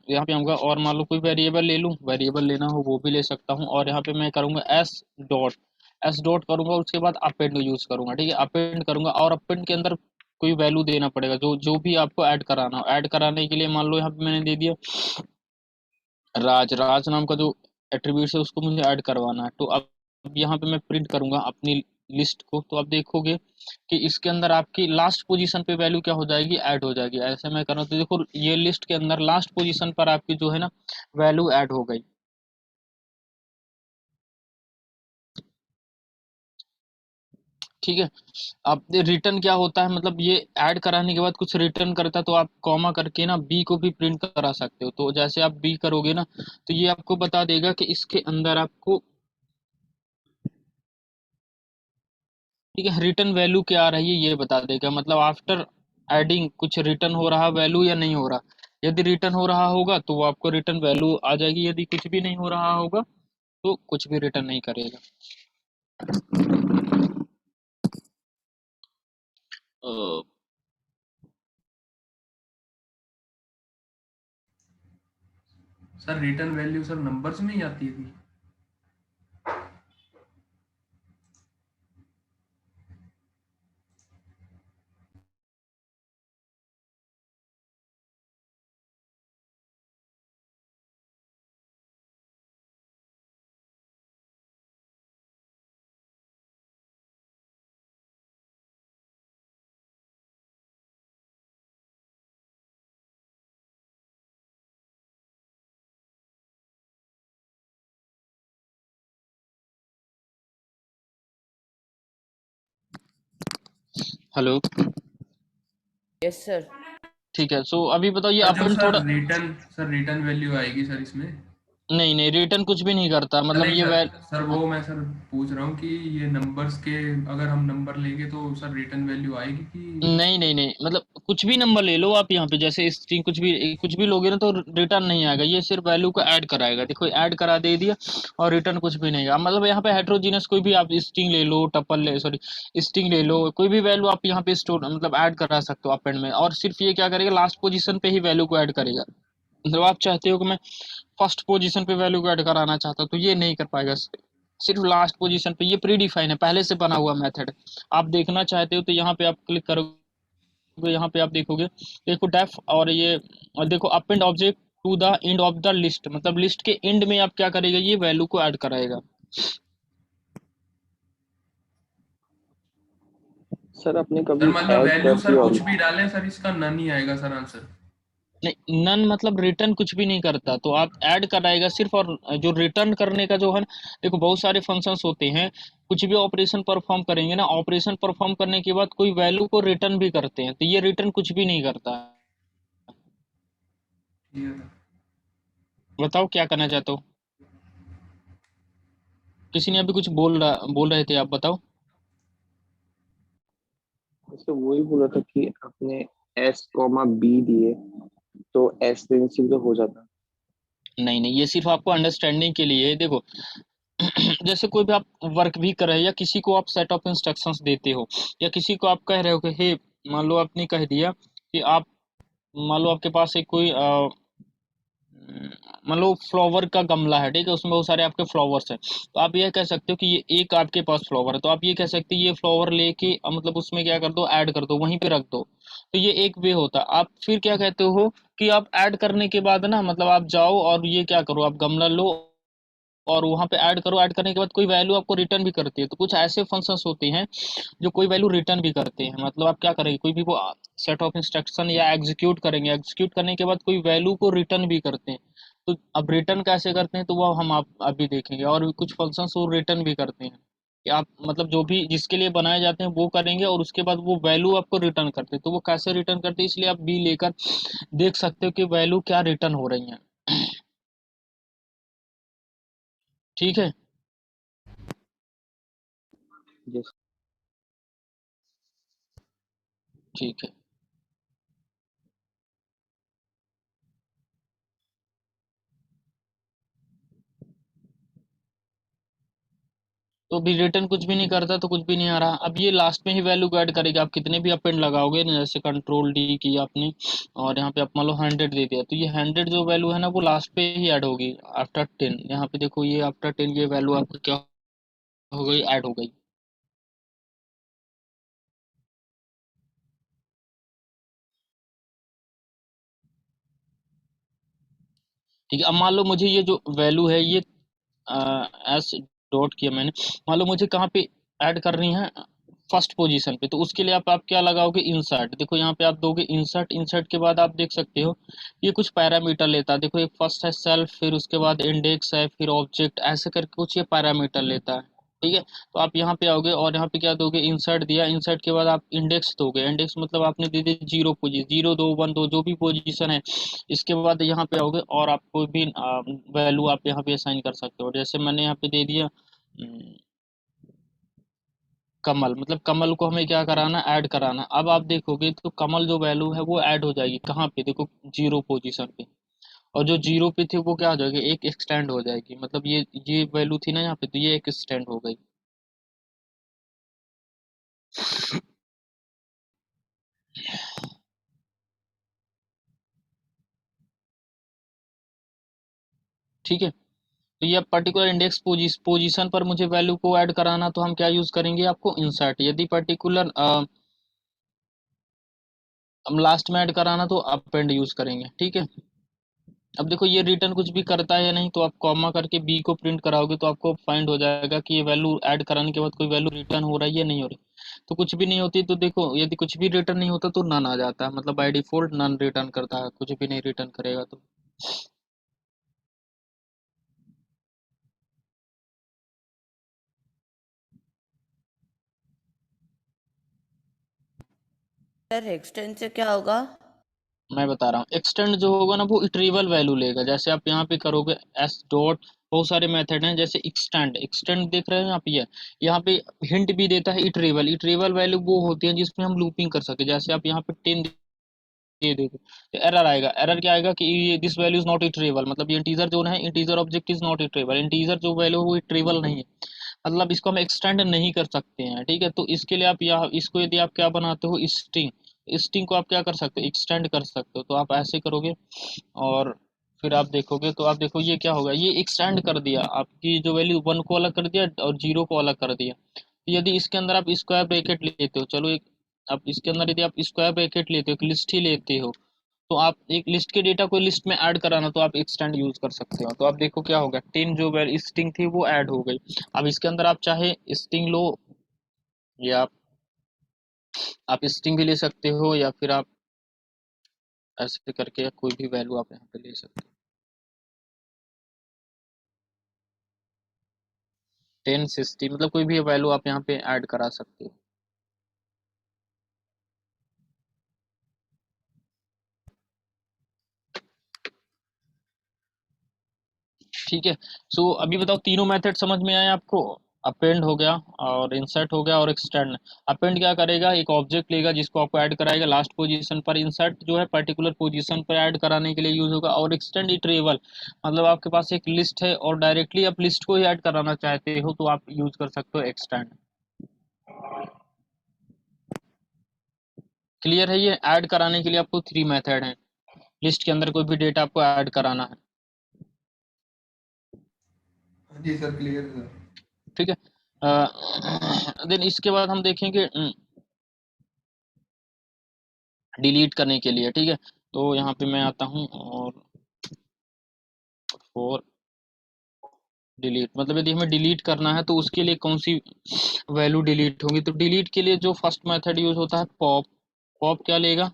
यहाँ पे आऊँगा और मान लो कोई वेरिएबल ले लूँ, वेरिएबल लेना हो वो भी ले सकता हूँ, और यहाँ पे मैं करूँगा एस डॉट करूँगा, उसके बाद अपेंड यूज करूँगा, ठीक है। अपेंड करूँगा और अपेंड के अंदर कोई वैल्यू देना पड़ेगा जो जो भी आपको ऐड कराना हो। ऐड कराने के लिए मान लो यहाँ पे मैंने दे दिया राज नाम का जो एट्रीब्यूट है उसको मुझे ऐड करवाना है। तो अब यहाँ पे मैं प्रिंट करूंगा अपनी लिस्ट को, तो आप देखोगे कि इसके अंदर आपकी लास्ट पोजीशन पे वैल्यू क्या हो जाएगी, ऐड हो जाएगी। ऐसे मैं कर रहा हूँ तो देखो ये लिस्ट के अंदर लास्ट पोजीशन पर आपकी जो है ना वैल्यू ऐड हो गई। ठीक है। अब रिटर्न क्या होता है, मतलब ये ऐड कराने के बाद कुछ रिटर्न करता है तो आप कॉमा करके ना बी को भी प्रिंट करा सकते हो। तो जैसे आप बी करोगे ना तो ये आपको बता देगा कि इसके अंदर आपको, ठीक है, रिटर्न वैल्यू क्या आ रही है ये बता देगा। मतलब आफ्टर एडिंग कुछ रिटर्न हो रहा वैल्यू या नहीं हो रहा। यदि रिटर्न हो रहा होगा तो वो आपको रिटर्न वैल्यू आ जाएगी, यदि कुछ भी नहीं हो रहा होगा तो कुछ भी रिटर्न नहीं करेगा। Uh, sir return value sir numbers में ही आती है थी। हेलो। Yes sir. ठीक है, सो अभी बताओ ये सर जो अपन थोड़ा, सर रिटर्न वैल्यू आएगी सर इसमें। नहीं नहीं रिटर्न कुछ भी नहीं करता, मतलब नहीं ये सर, वैल सर वो मैं सर पूछ रहा हूँ कि ये नंबर्स के अगर हम नंबर लेंगे तो सर रिटर्न वैल्यू आएगी कि। नहीं नहीं नहीं, मतलब कुछ भी नंबर ले लो आप यहाँ पे, जैसे स्ट्रिंग कुछ भी लोगे ना तो रिटर्न नहीं आएगा, ये सिर्फ वैल्यू को ऐड कराएगा। देखो ऐड करा दे दिया और रिटर्न कुछ भी नहीं आएगा। मतलब यहाँ पे हेट्रोजीनियस कोई भी आप स्ट्रिंग ले लो, टपल ले, सॉरी स्ट्रिंग ले लो, कोई भी वैल्यू आप यहाँ पे स्टोर मतलब ऐड करा सकते हो अपेंड में, और सिर्फ ये क्या करेगा लास्ट पोजीशन पे ही वैल्यू को ऐड करेगा। मतलब आप चाहते हो कि मैं फर्स्ट पोजीशन पे वैल्यू को ऐड कराना चाहता हूँ तो ये नहीं कर पाएगा, सिर्फ लास्ट पोजीशन पे। ये प्री डिफाइन है, पहले से बना हुआ मेथड। आप देखना चाहते हो तो यहाँ पे आप क्लिक करोगे, यहाँ पे आप देखोगे, देखो डेफ और ये, और देखो append object to the end of the list, मतलब लिस्ट के एंड में आप क्या करेगा, ये वैल्यू को ऐड कराएगा। सर आपने सर कभी मतलब ऐड वैल्यू कर दी सर और कुछ भी डालें सर इसका नन ही आएगा सर आंसर। नहीं, नन मतलब रिटर्न कुछ भी नहीं करता, तो आप ऐड कराएगा सिर्फ। और जो रिटर्न करने का जो है ना, देखो बहुत सारे फंक्शंस होते हैं, कुछ भी ऑपरेशन परफॉर्म करेंगे ना, ऑपरेशन परफॉर्म करने के बाद कोई वैल्यू को रिटर्न भी करते हैं, तो ये रिटर्न कुछ भी नहीं करता। ठीक है सर। बताओ क्या करना चाहते हो। किसी ने अभी कुछ बोल रहे थे, आप बताओ। तो वही बोला था कि आपने एस कॉमा बी दिए तो एस देने से भी तो हो जाता। नहीं नहीं, ये सिर्फ आपको अंडरस्टैंडिंग के लिए है। देखो जैसे कोई भी आप वर्क भी कर रहे हैं या किसी को आप सेट ऑफ इंस्ट्रक्शंस देते हो, या किसी को आप कह रहे हो कि हे, मान लो आपने कह दिया कि आप, मान लो आपके पास एक कोई मान लो फ्लावर का गमला है, ठीक है, उसमें बहुत सारे आपके फ्लावर्स हैं, तो आप ये कह सकते हो कि ये एक आपके पास फ्लावर है, तो आप ये कह सकते हो ये फ्लावर लेके मतलब उसमें क्या कर दो, ऐड कर दो, वहीं पे रख दो। तो ये एक वे होता है। आप फिर क्या कहते हो कि आप ऐड करने के बाद ना, मतलब आप जाओ और ये क्या करो, आप गमला लो और वहां पे ऐड करो, ऐड करने के बाद कोई वैल्यू आपको रिटर्न भी करती है। तो कुछ ऐसे फंक्शंस होते हैं जो कोई वैल्यू रिटर्न भी करते हैं। मतलब आप क्या करेंगे, कोई भी वो सेट ऑफ इंस्ट्रक्शन या एग्जीक्यूट करेंगे, एग्जीक्यूट करने के बाद कोई वैल्यू को रिटर्न भी करते हैं। तो अब रिटर्न कैसे करते हैं तो वो हम आप अभी देखेंगे। और भी कुछ फंक्शंस वो रिटर्न भी करते हैं कि आप मतलब जो भी जिसके लिए बनाए जाते हैं वो करेंगे और उसके बाद वो वैल्यू आपको रिटर्न करते हैं। तो वो कैसे रिटर्न करते हैं, इसलिए आप बी लेकर देख सकते हो कि वैल्यू क्या रिटर्न हो रही है। ठीक है। जैसे ठीक है, तो भी रिटर्न कुछ भी नहीं करता तो कुछ भी नहीं आ रहा। अब ये लास्ट में ही वैल्यू को ऐड करेगा, आप कितने भी अपेंड लगाओगे ना, जैसे कंट्रोल डी की आपने और यहाँ पे आप मान लो 100 दे दिया, तो ये 100 जो वैल्यू है ना वो लास्ट पे ही ऐड होगी आफ्टर 10। यहाँ पे देखो ये आफ्टर 10 ये वैल्यू आपकी क्या हो गई, ऐड हो गई। ठीक है। अब मान लो मुझे ये जो वैल्यू है ये एस डॉट किया मैंने, मान लो मुझे कहाँ पे ऐड करनी है, फर्स्ट पोजीशन पे, तो उसके लिए आप क्या लगाओगे, इंसर्ट। देखो यहाँ पे आप दोगे इंसर्ट, इंसर्ट के बाद आप देख सकते हो ये कुछ पैरामीटर लेता है। देखो एक फर्स्ट है सेल्फ, फिर उसके बाद इंडेक्स है, फिर ऑब्जेक्ट, ऐसे करके कुछ ये पैरामीटर लेता है। ठीक है, तो आप यहाँ पे आओगे और यहाँ पे क्या दोगे, इंसर्ट दिया, इंसर्ट के बाद आप इंडेक्स दोगे। इंडेक्स मतलब आपने दे दी जीरो पोजीशन, 0 2 1 2 जो भी पोजीशन है। इसके बाद यहाँ पे आओगे और आप कोई भी वैल्यू आप यहाँ पे असाइन कर सकते हो। जैसे मैंने यहाँ पे दे दिया कमल, मतलब कमल को हमें क्या कराना, ऐड कराना। अब आप देखोगे तो कमल जो वैल्यू है वो ऐड हो जाएगी कहाँ पे, देखो जीरो पोजीशन पे। और जो जीरो पे थी वो क्या हो जाएगी, एक एक्सटेंड हो जाएगी। मतलब ये वैल्यू थी ना यहाँ पे, तो ये एक एक्सटेंड हो गई। ठीक है, तो ये पर्टिकुलर इंडेक्स पोजीशन पर मुझे वैल्यू को ऐड कराना, तो हम क्या यूज करेंगे, आपको इंसर्ट। यदि पर्टिकुलर हम लास्ट में ऐड कराना तो अपेंड यूज करेंगे। ठीक है, अब देखो ये रिटर्न कुछ भी करता है या नहीं, तो आप कॉमा करके बी को प्रिंट कराओगे तो आपको फाइंड हो जाएगा कि ये वैल्यू ऐड कराने के बाद कोई वैल्यू रिटर्न हो रहा है या नहीं हो रही। तो कुछ भी नहीं होती तो देखो, यदि कुछ भी रिटर्न नहीं होता तो नन आ जाता है, मतलब बाय डिफॉल्ट नन रिटर्न करता है, कुछ भी नहीं रिटर्न करेगा तो। सर एक्सटेंड से क्या होगा? मैं बता रहा हूँ, एक्सटेंड जो होगा ना वो इटरेबल वैल्यू लेगा। जैसे आप यहाँ पे करोगे एस डॉट, बहुत सारे मेथड हैं, जैसे एक्सटेंड, एक्सटेंड देख रहे हैं आप, ये यहाँ पे हिंट भी देता है इटरेबल। इटरेबल वैल्यू वो होती है जिसमें हम लूपिंग कर सके। जैसे आप यहाँ पे 10 दे दोगे तो एरर आएगा। एरर क्या आएगा कि ये this value is not iterable, मतलब ये इंटीजर जो है, integer object is not iterable, integer जो वैल्यू है वो इटरेबल नहीं है, मतलब इसको हम एक्सटेंड नहीं कर सकते हैं। ठीक है, तो इसके लिए आप यहाँ इसको यदि आप क्या बनाते हो, स्ट्रिंग, स्ट्रिंग को आप क्या कर सकते हो, एक्सटेंड कर सकते हो। तो आप ऐसे करोगे और फिर आप देखोगे तो आप देखो ये क्या होगा, ये एक्सटेंड कर दिया, आपकी जो वैल्यू 1 को अलग कर दिया और 0 को अलग कर दिया। तो यदि इसके अंदर आप स्क्वायर ब्रैकेट लेते हो, चलो एक, आप इसके अंदर यदि आप स्क्वायर ब्रैकेट लेते हो, एक लिस्ट ही लेते हो, तो आप एक लिस्ट के डेटा को लिस्ट में ऐड कराना तो आप एक्सटेंड यूज कर सकते हो। तो आप देखो क्या होगा, 10 जो स्ट्रिंग थी वो ऐड हो गई। अब इसके अंदर आप चाहे स्ट्रिंग लो, या आप स्ट्रिंग भी ले सकते हो, या फिर आप ऐसे करके कोई भी वैल्यू आप यहाँ पे ले सकते हो। 10 60 मतलब कोई भी वैल्यू आप यहाँ पे ऐड करा सकते हो। ठीक है, सो अभी बताओ तीनों मेथड समझ में आए आपको। अपेंड हो गया और इंसर्ट हो गया और एक्सटेंड। अपेंड क्या करेगा, एक ऑब्जेक्ट लेगा जिसको आपको ऐड कराएगा लास्ट पोजीशन पर। इंसर्ट जो है पर्टिकुलर पोजीशन पर ऐड कराने के लिए यूज होगा। और एक्सटेंड इटरेबल, मतलब आपके पास एक लिस्ट है और डायरेक्टली आप लिस्ट को ही ऐड कराना चाहते हो तो आप यूज कर सकते हो एक्सटेंड। क्लियर है, ये ऐड कराने के लिए आपको 3 मेथड हैं, लिस्ट के अंदर कोई भी डेटा आपको ऐड कराना है। हाँ जी सर, क्लियर है सर। ठीक है, देन इसके बाद हम देखेंगे डिलीट करने के लिए। ठीक है, तो यहाँ पे मैं आता हूँ और फॉर डिलीट, मतलब यदि हमें डिलीट करना है तो उसके लिए कौन सी वैल्यू डिलीट होगी। तो डिलीट के लिए जो फर्स्ट मेथड यूज होता है पॉप। पॉप क्या लेगा,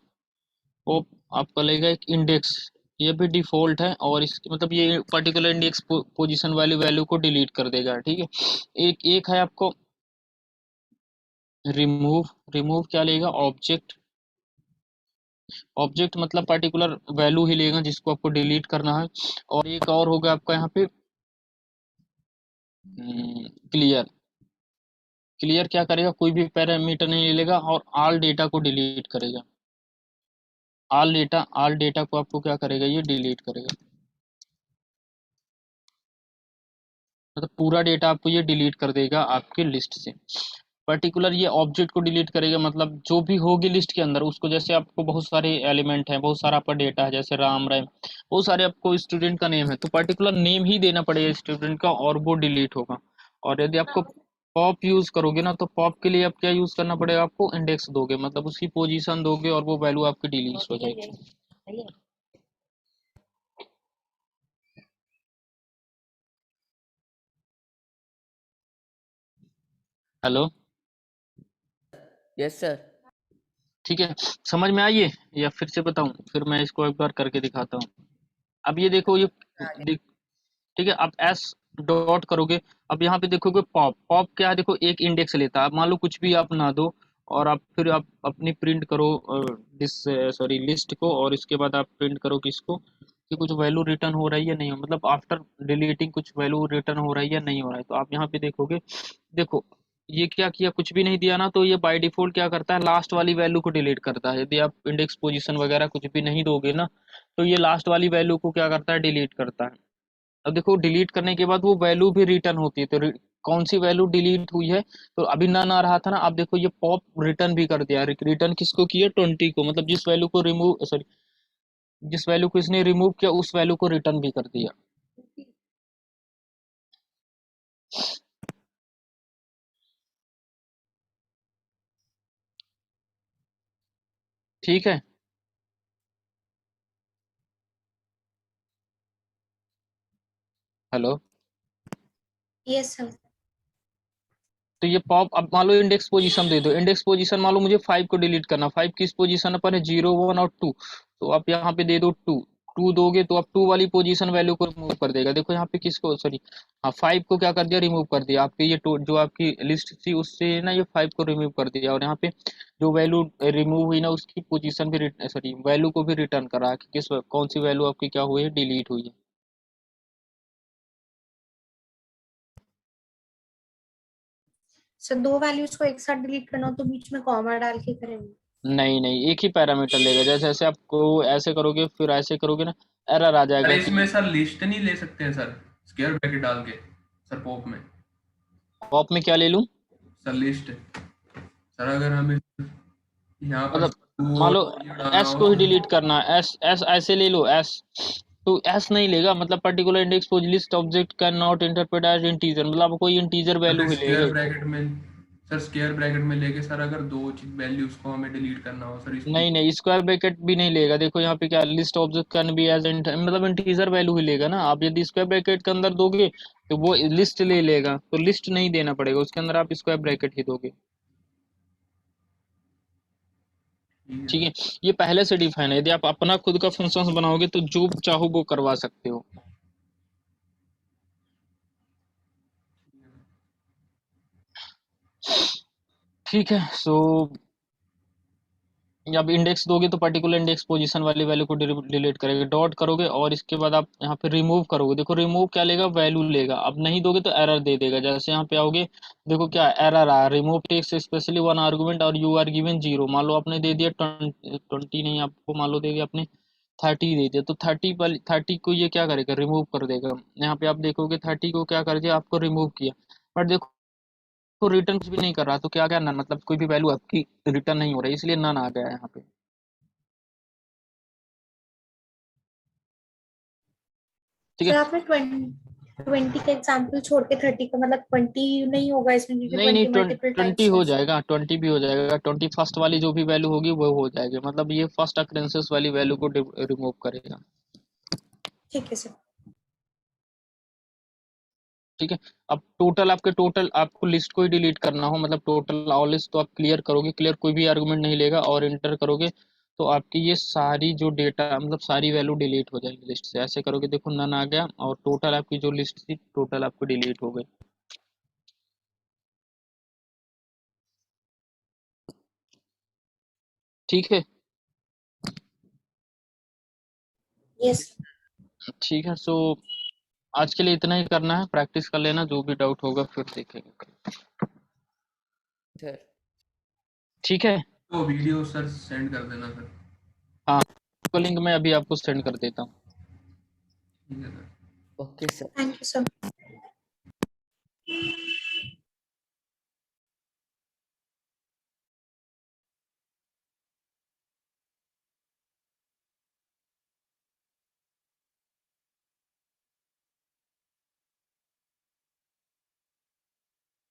पॉप आपका लेगा एक इंडेक्स, ये भी डिफॉल्ट है, और इसकी मतलब ये पर्टिकुलर इंडेक्स पोजीशन वाली वैल्यू को डिलीट कर देगा। ठीक है, एक एक है आपको रिमूव। रिमूव क्या लेगा, ऑब्जेक्ट। ऑब्जेक्ट मतलब पर्टिकुलर वैल्यू ही लेगा जिसको आपको डिलीट करना है। और एक और होगा आपका यहाँ पे क्लियर। क्लियर क्या करेगा, कोई भी पैरामीटर नहीं लेगा और ऑल डेटा को डिलीट करेगा। ऑल डेटा को आपको क्या करेगा, ये डिलीट करेगा, मतलब पूरा डेटा आपको ये डिलीट कर देगा आपके लिस्ट से। पर्टिकुलर ये ऑब्जेक्ट को डिलीट करेगा, मतलब जो भी होगी लिस्ट के अंदर उसको, जैसे आपको बहुत सारे एलिमेंट हैं, बहुत सारा आपका डेटा है, जैसे राम रैम, बहुत सारे आपको स्टूडेंट का नेम है, तो पर्टिकुलर नेम ही देना पड़ेगा स्टूडेंट का और वो डिलीट होगा। और यदि आपको पॉप यूज करोगे ना, तो पॉप के लिए आप क्या यूज करना पड़ेगा, आपको इंडेक्स दोगे, मतलब उसकी पोजीशन दोगे और वो वैल्यू आपकी डिलीट हो जाएगी। Hello, yes sir. ठीक है, समझ में आई है या फिर से बताऊं? फिर मैं इसको एक बार करके दिखाता हूँ। अब ये देखो, ये ठीक है, आप एस डॉट करोगे। अब यहाँ पे देखोगे पॉप। पॉप क्या है? देखो, एक इंडेक्स लेता है। मान लो कुछ भी आप ना दो, और आप फिर आप अपनी प्रिंट करो लिस्ट को, और इसके बाद आप प्रिंट करो किसको, कि कुछ वैल्यू रिटर्न हो रही है नहीं हो, मतलब आफ्टर डिलीटिंग कुछ वैल्यू रिटर्न हो रही है नहीं हो रहा है। तो आप यहाँ पे देखोगे, देखो ये क्या किया, कुछ भी नहीं दिया ना, तो ये बाय डिफॉल्ट क्या करता है, लास्ट वाली वैल्यू को डिलीट करता है। यदि आप इंडेक्स पोजीशन वगैरह कुछ भी नहीं दोगे ना, तो ये लास्ट वाली वैल्यू को क्या करता है, डिलीट करता है। अब देखो, डिलीट करने के बाद वो वैल्यू भी रिटर्न होती है। तो कौन सी वैल्यू डिलीट हुई है? तो अभी नन आ रहा था ना, आप देखो ये पॉप रिटर्न भी कर दिया। रिटर्न किसको किया? 20 को, मतलब जिस वैल्यू को रिमूव, सॉरी, जिस वैल्यू को इसने रिमूव किया उस वैल्यू को रिटर्न भी कर दिया। ठीक है, हेलो। Yes sir. तो ये पॉप, अब मान लो इंडेक्स पोजीशन दे दो। इंडेक्स पोजीशन मान लो मुझे 5 को डिलीट करना। 5 किस पोजीशन पर है? 0, 1 और 2। तो आप यहाँ पे दे दो 2। 2 दोगे तो आप 2 वाली पोजीशन वैल्यू को रिमूव कर देगा। देखो यहाँ पे किसको, सॉरी, हाँ, 5 को क्या कर दिया, रिमूव कर दिया। आपके ये जो आपकी लिस्ट थी उससे ना ये 5 को रिमूव कर दिया, और यहाँ पे जो वैल्यू रिमूव हुई ना उसकी पोजीशन भी, सॉरी, वैल्यू को भी रिटर्न करा कि किस कौन सी वैल्यू आपकी क्या हुई है, डिलीट हुई है। सर दो वैल्यूज को एक साथ डिलीट करना हो तो बीच में कॉमा डाल के करेंगे? नहीं नहीं, एक ही पैरामीटर लेगा। जैसे जैसे आपको ऐसे करोगे फिर ऐसे करोगे ना, एरर आ अरे जाएगा कि इसमें सर लिस्ट नहीं ले सकते हैं सर, स्क्वायर ब्रैकेट डाल के, सर पॉप में? पॉप में क्या ले लूं? सर लिस्ट, सर अगर हमें यहाँ पर मतलब टू मान और लो ये डालना एस हो को ही तो डिलीट करना है, एस एस ऐसे ले लो, एस। तो एस नहीं लेगा, मतलब particular index pos list object can not interpret as integer, मतलब कोई इंटीजर तो फिर वैल्यू ही स्क्वायर लेगा। ब्रैकेट में, सर स्क्वायर ब्रैकेट में लेके सर अगर दो वैल्यूज को हमें डिलीट करना हो सर इसकी। नहीं नहीं, स्क्वायर ब्रैकेट भी नहीं लेगा। देखो यहाँ पे क्या, list object can be as, मतलब इंटीजर वैल्यू ही लेगा ना। आप यदि स्क्वायर ब्रैकेट के अंदर दोगे तो वो लिस्ट ले लेगा, तो लिस्ट नहीं देना पड़ेगा उसके अंदर, आप स्क्वायर ब्रैकेट ही दोगे। ठीक है ठीक सर। है, ये पहले से डिफाइन है। यदि आप अपना खुद का फंक्शन बनाओगे तो जो चाहो वो करवा सकते हो। ठीक है, सो अब इंडेक्स दोगे तो पर्टिकुलर इंडेक्स पोजीशन वाली वैल्यू को डिलीट करेगा। डॉट करोगे और इसके बाद आप यहाँ पे रिमूव करोगे। देखो रिमूव क्या लेगा, वैल्यू लेगा। अब नहीं दोगे तो एरर दे देगा। जैसे यहाँ पे आओगे, देखो क्या एरर आ, remove text specially one argument और यू आर गिवन 0। मान लो आपने दे दिया 20 नहीं, आपको मान लो दे दिया आपने 30 दे दिया, तो 30 को ये क्या करेगा, रिमूव कर देगा। यहाँ पे आप देखोगे 30 को क्या कर दिया, आपको रिमूव किया। बट देखो तो रिटर्न कुछ भी नहीं कर रहा, तो क्या क्या नन, मतलब कोई भी वैल्यू आपकी रिटर्न नहीं हो रही, इसलिए नन आ गया है यहाँ पे। ठीक सर है, आपने 20 का एग्जाम्पल छोड़ के 30 का, मतलब 20 नहीं होगा इसमें क्योंकि नहीं नहीं, 20 मल्टीपल 20 टाइम्स है। हो जाएगा, 20 भी हो जाएगा। 21st वाली जो भी वैल्यू होगी वो हो जाएगी, मतलब ये फर्स्ट अक्रेंसेस वाली वैल्यू को रिमूव करेगा। ठीक है सर। ठीक है, अब टोटल आपको लिस्ट को ही डिलीट करना हो, मतलब टोटल ऑल लिस्ट, तो आप क्लियर करोगे, क्लियर कोई भी आर्गुमेंट नहीं लेगा, और इंटर करोगे तो आपकी ये सारी जो डेटा, मतलब सारी वैल्यू डिलीट हो जाएगी लिस्ट से। ऐसे करोगे, देखो नन आ गया, और टोटल आपकी जो लिस्ट थी टोटल आपको डिलीट हो गई। ठीक है, यस। ठीक है, सो आज के लिए इतना ही करना है। प्रैक्टिस कर लेना, जो भी डाउट होगा फिर देखेंगे। सर। ठीक है, तो वीडियो सर सेंड कर देना सर। हाँ, तो लिंक मैं अभी आपको सेंड कर देता हूँ। ठीक है sir. Okay sir. Thank you sir.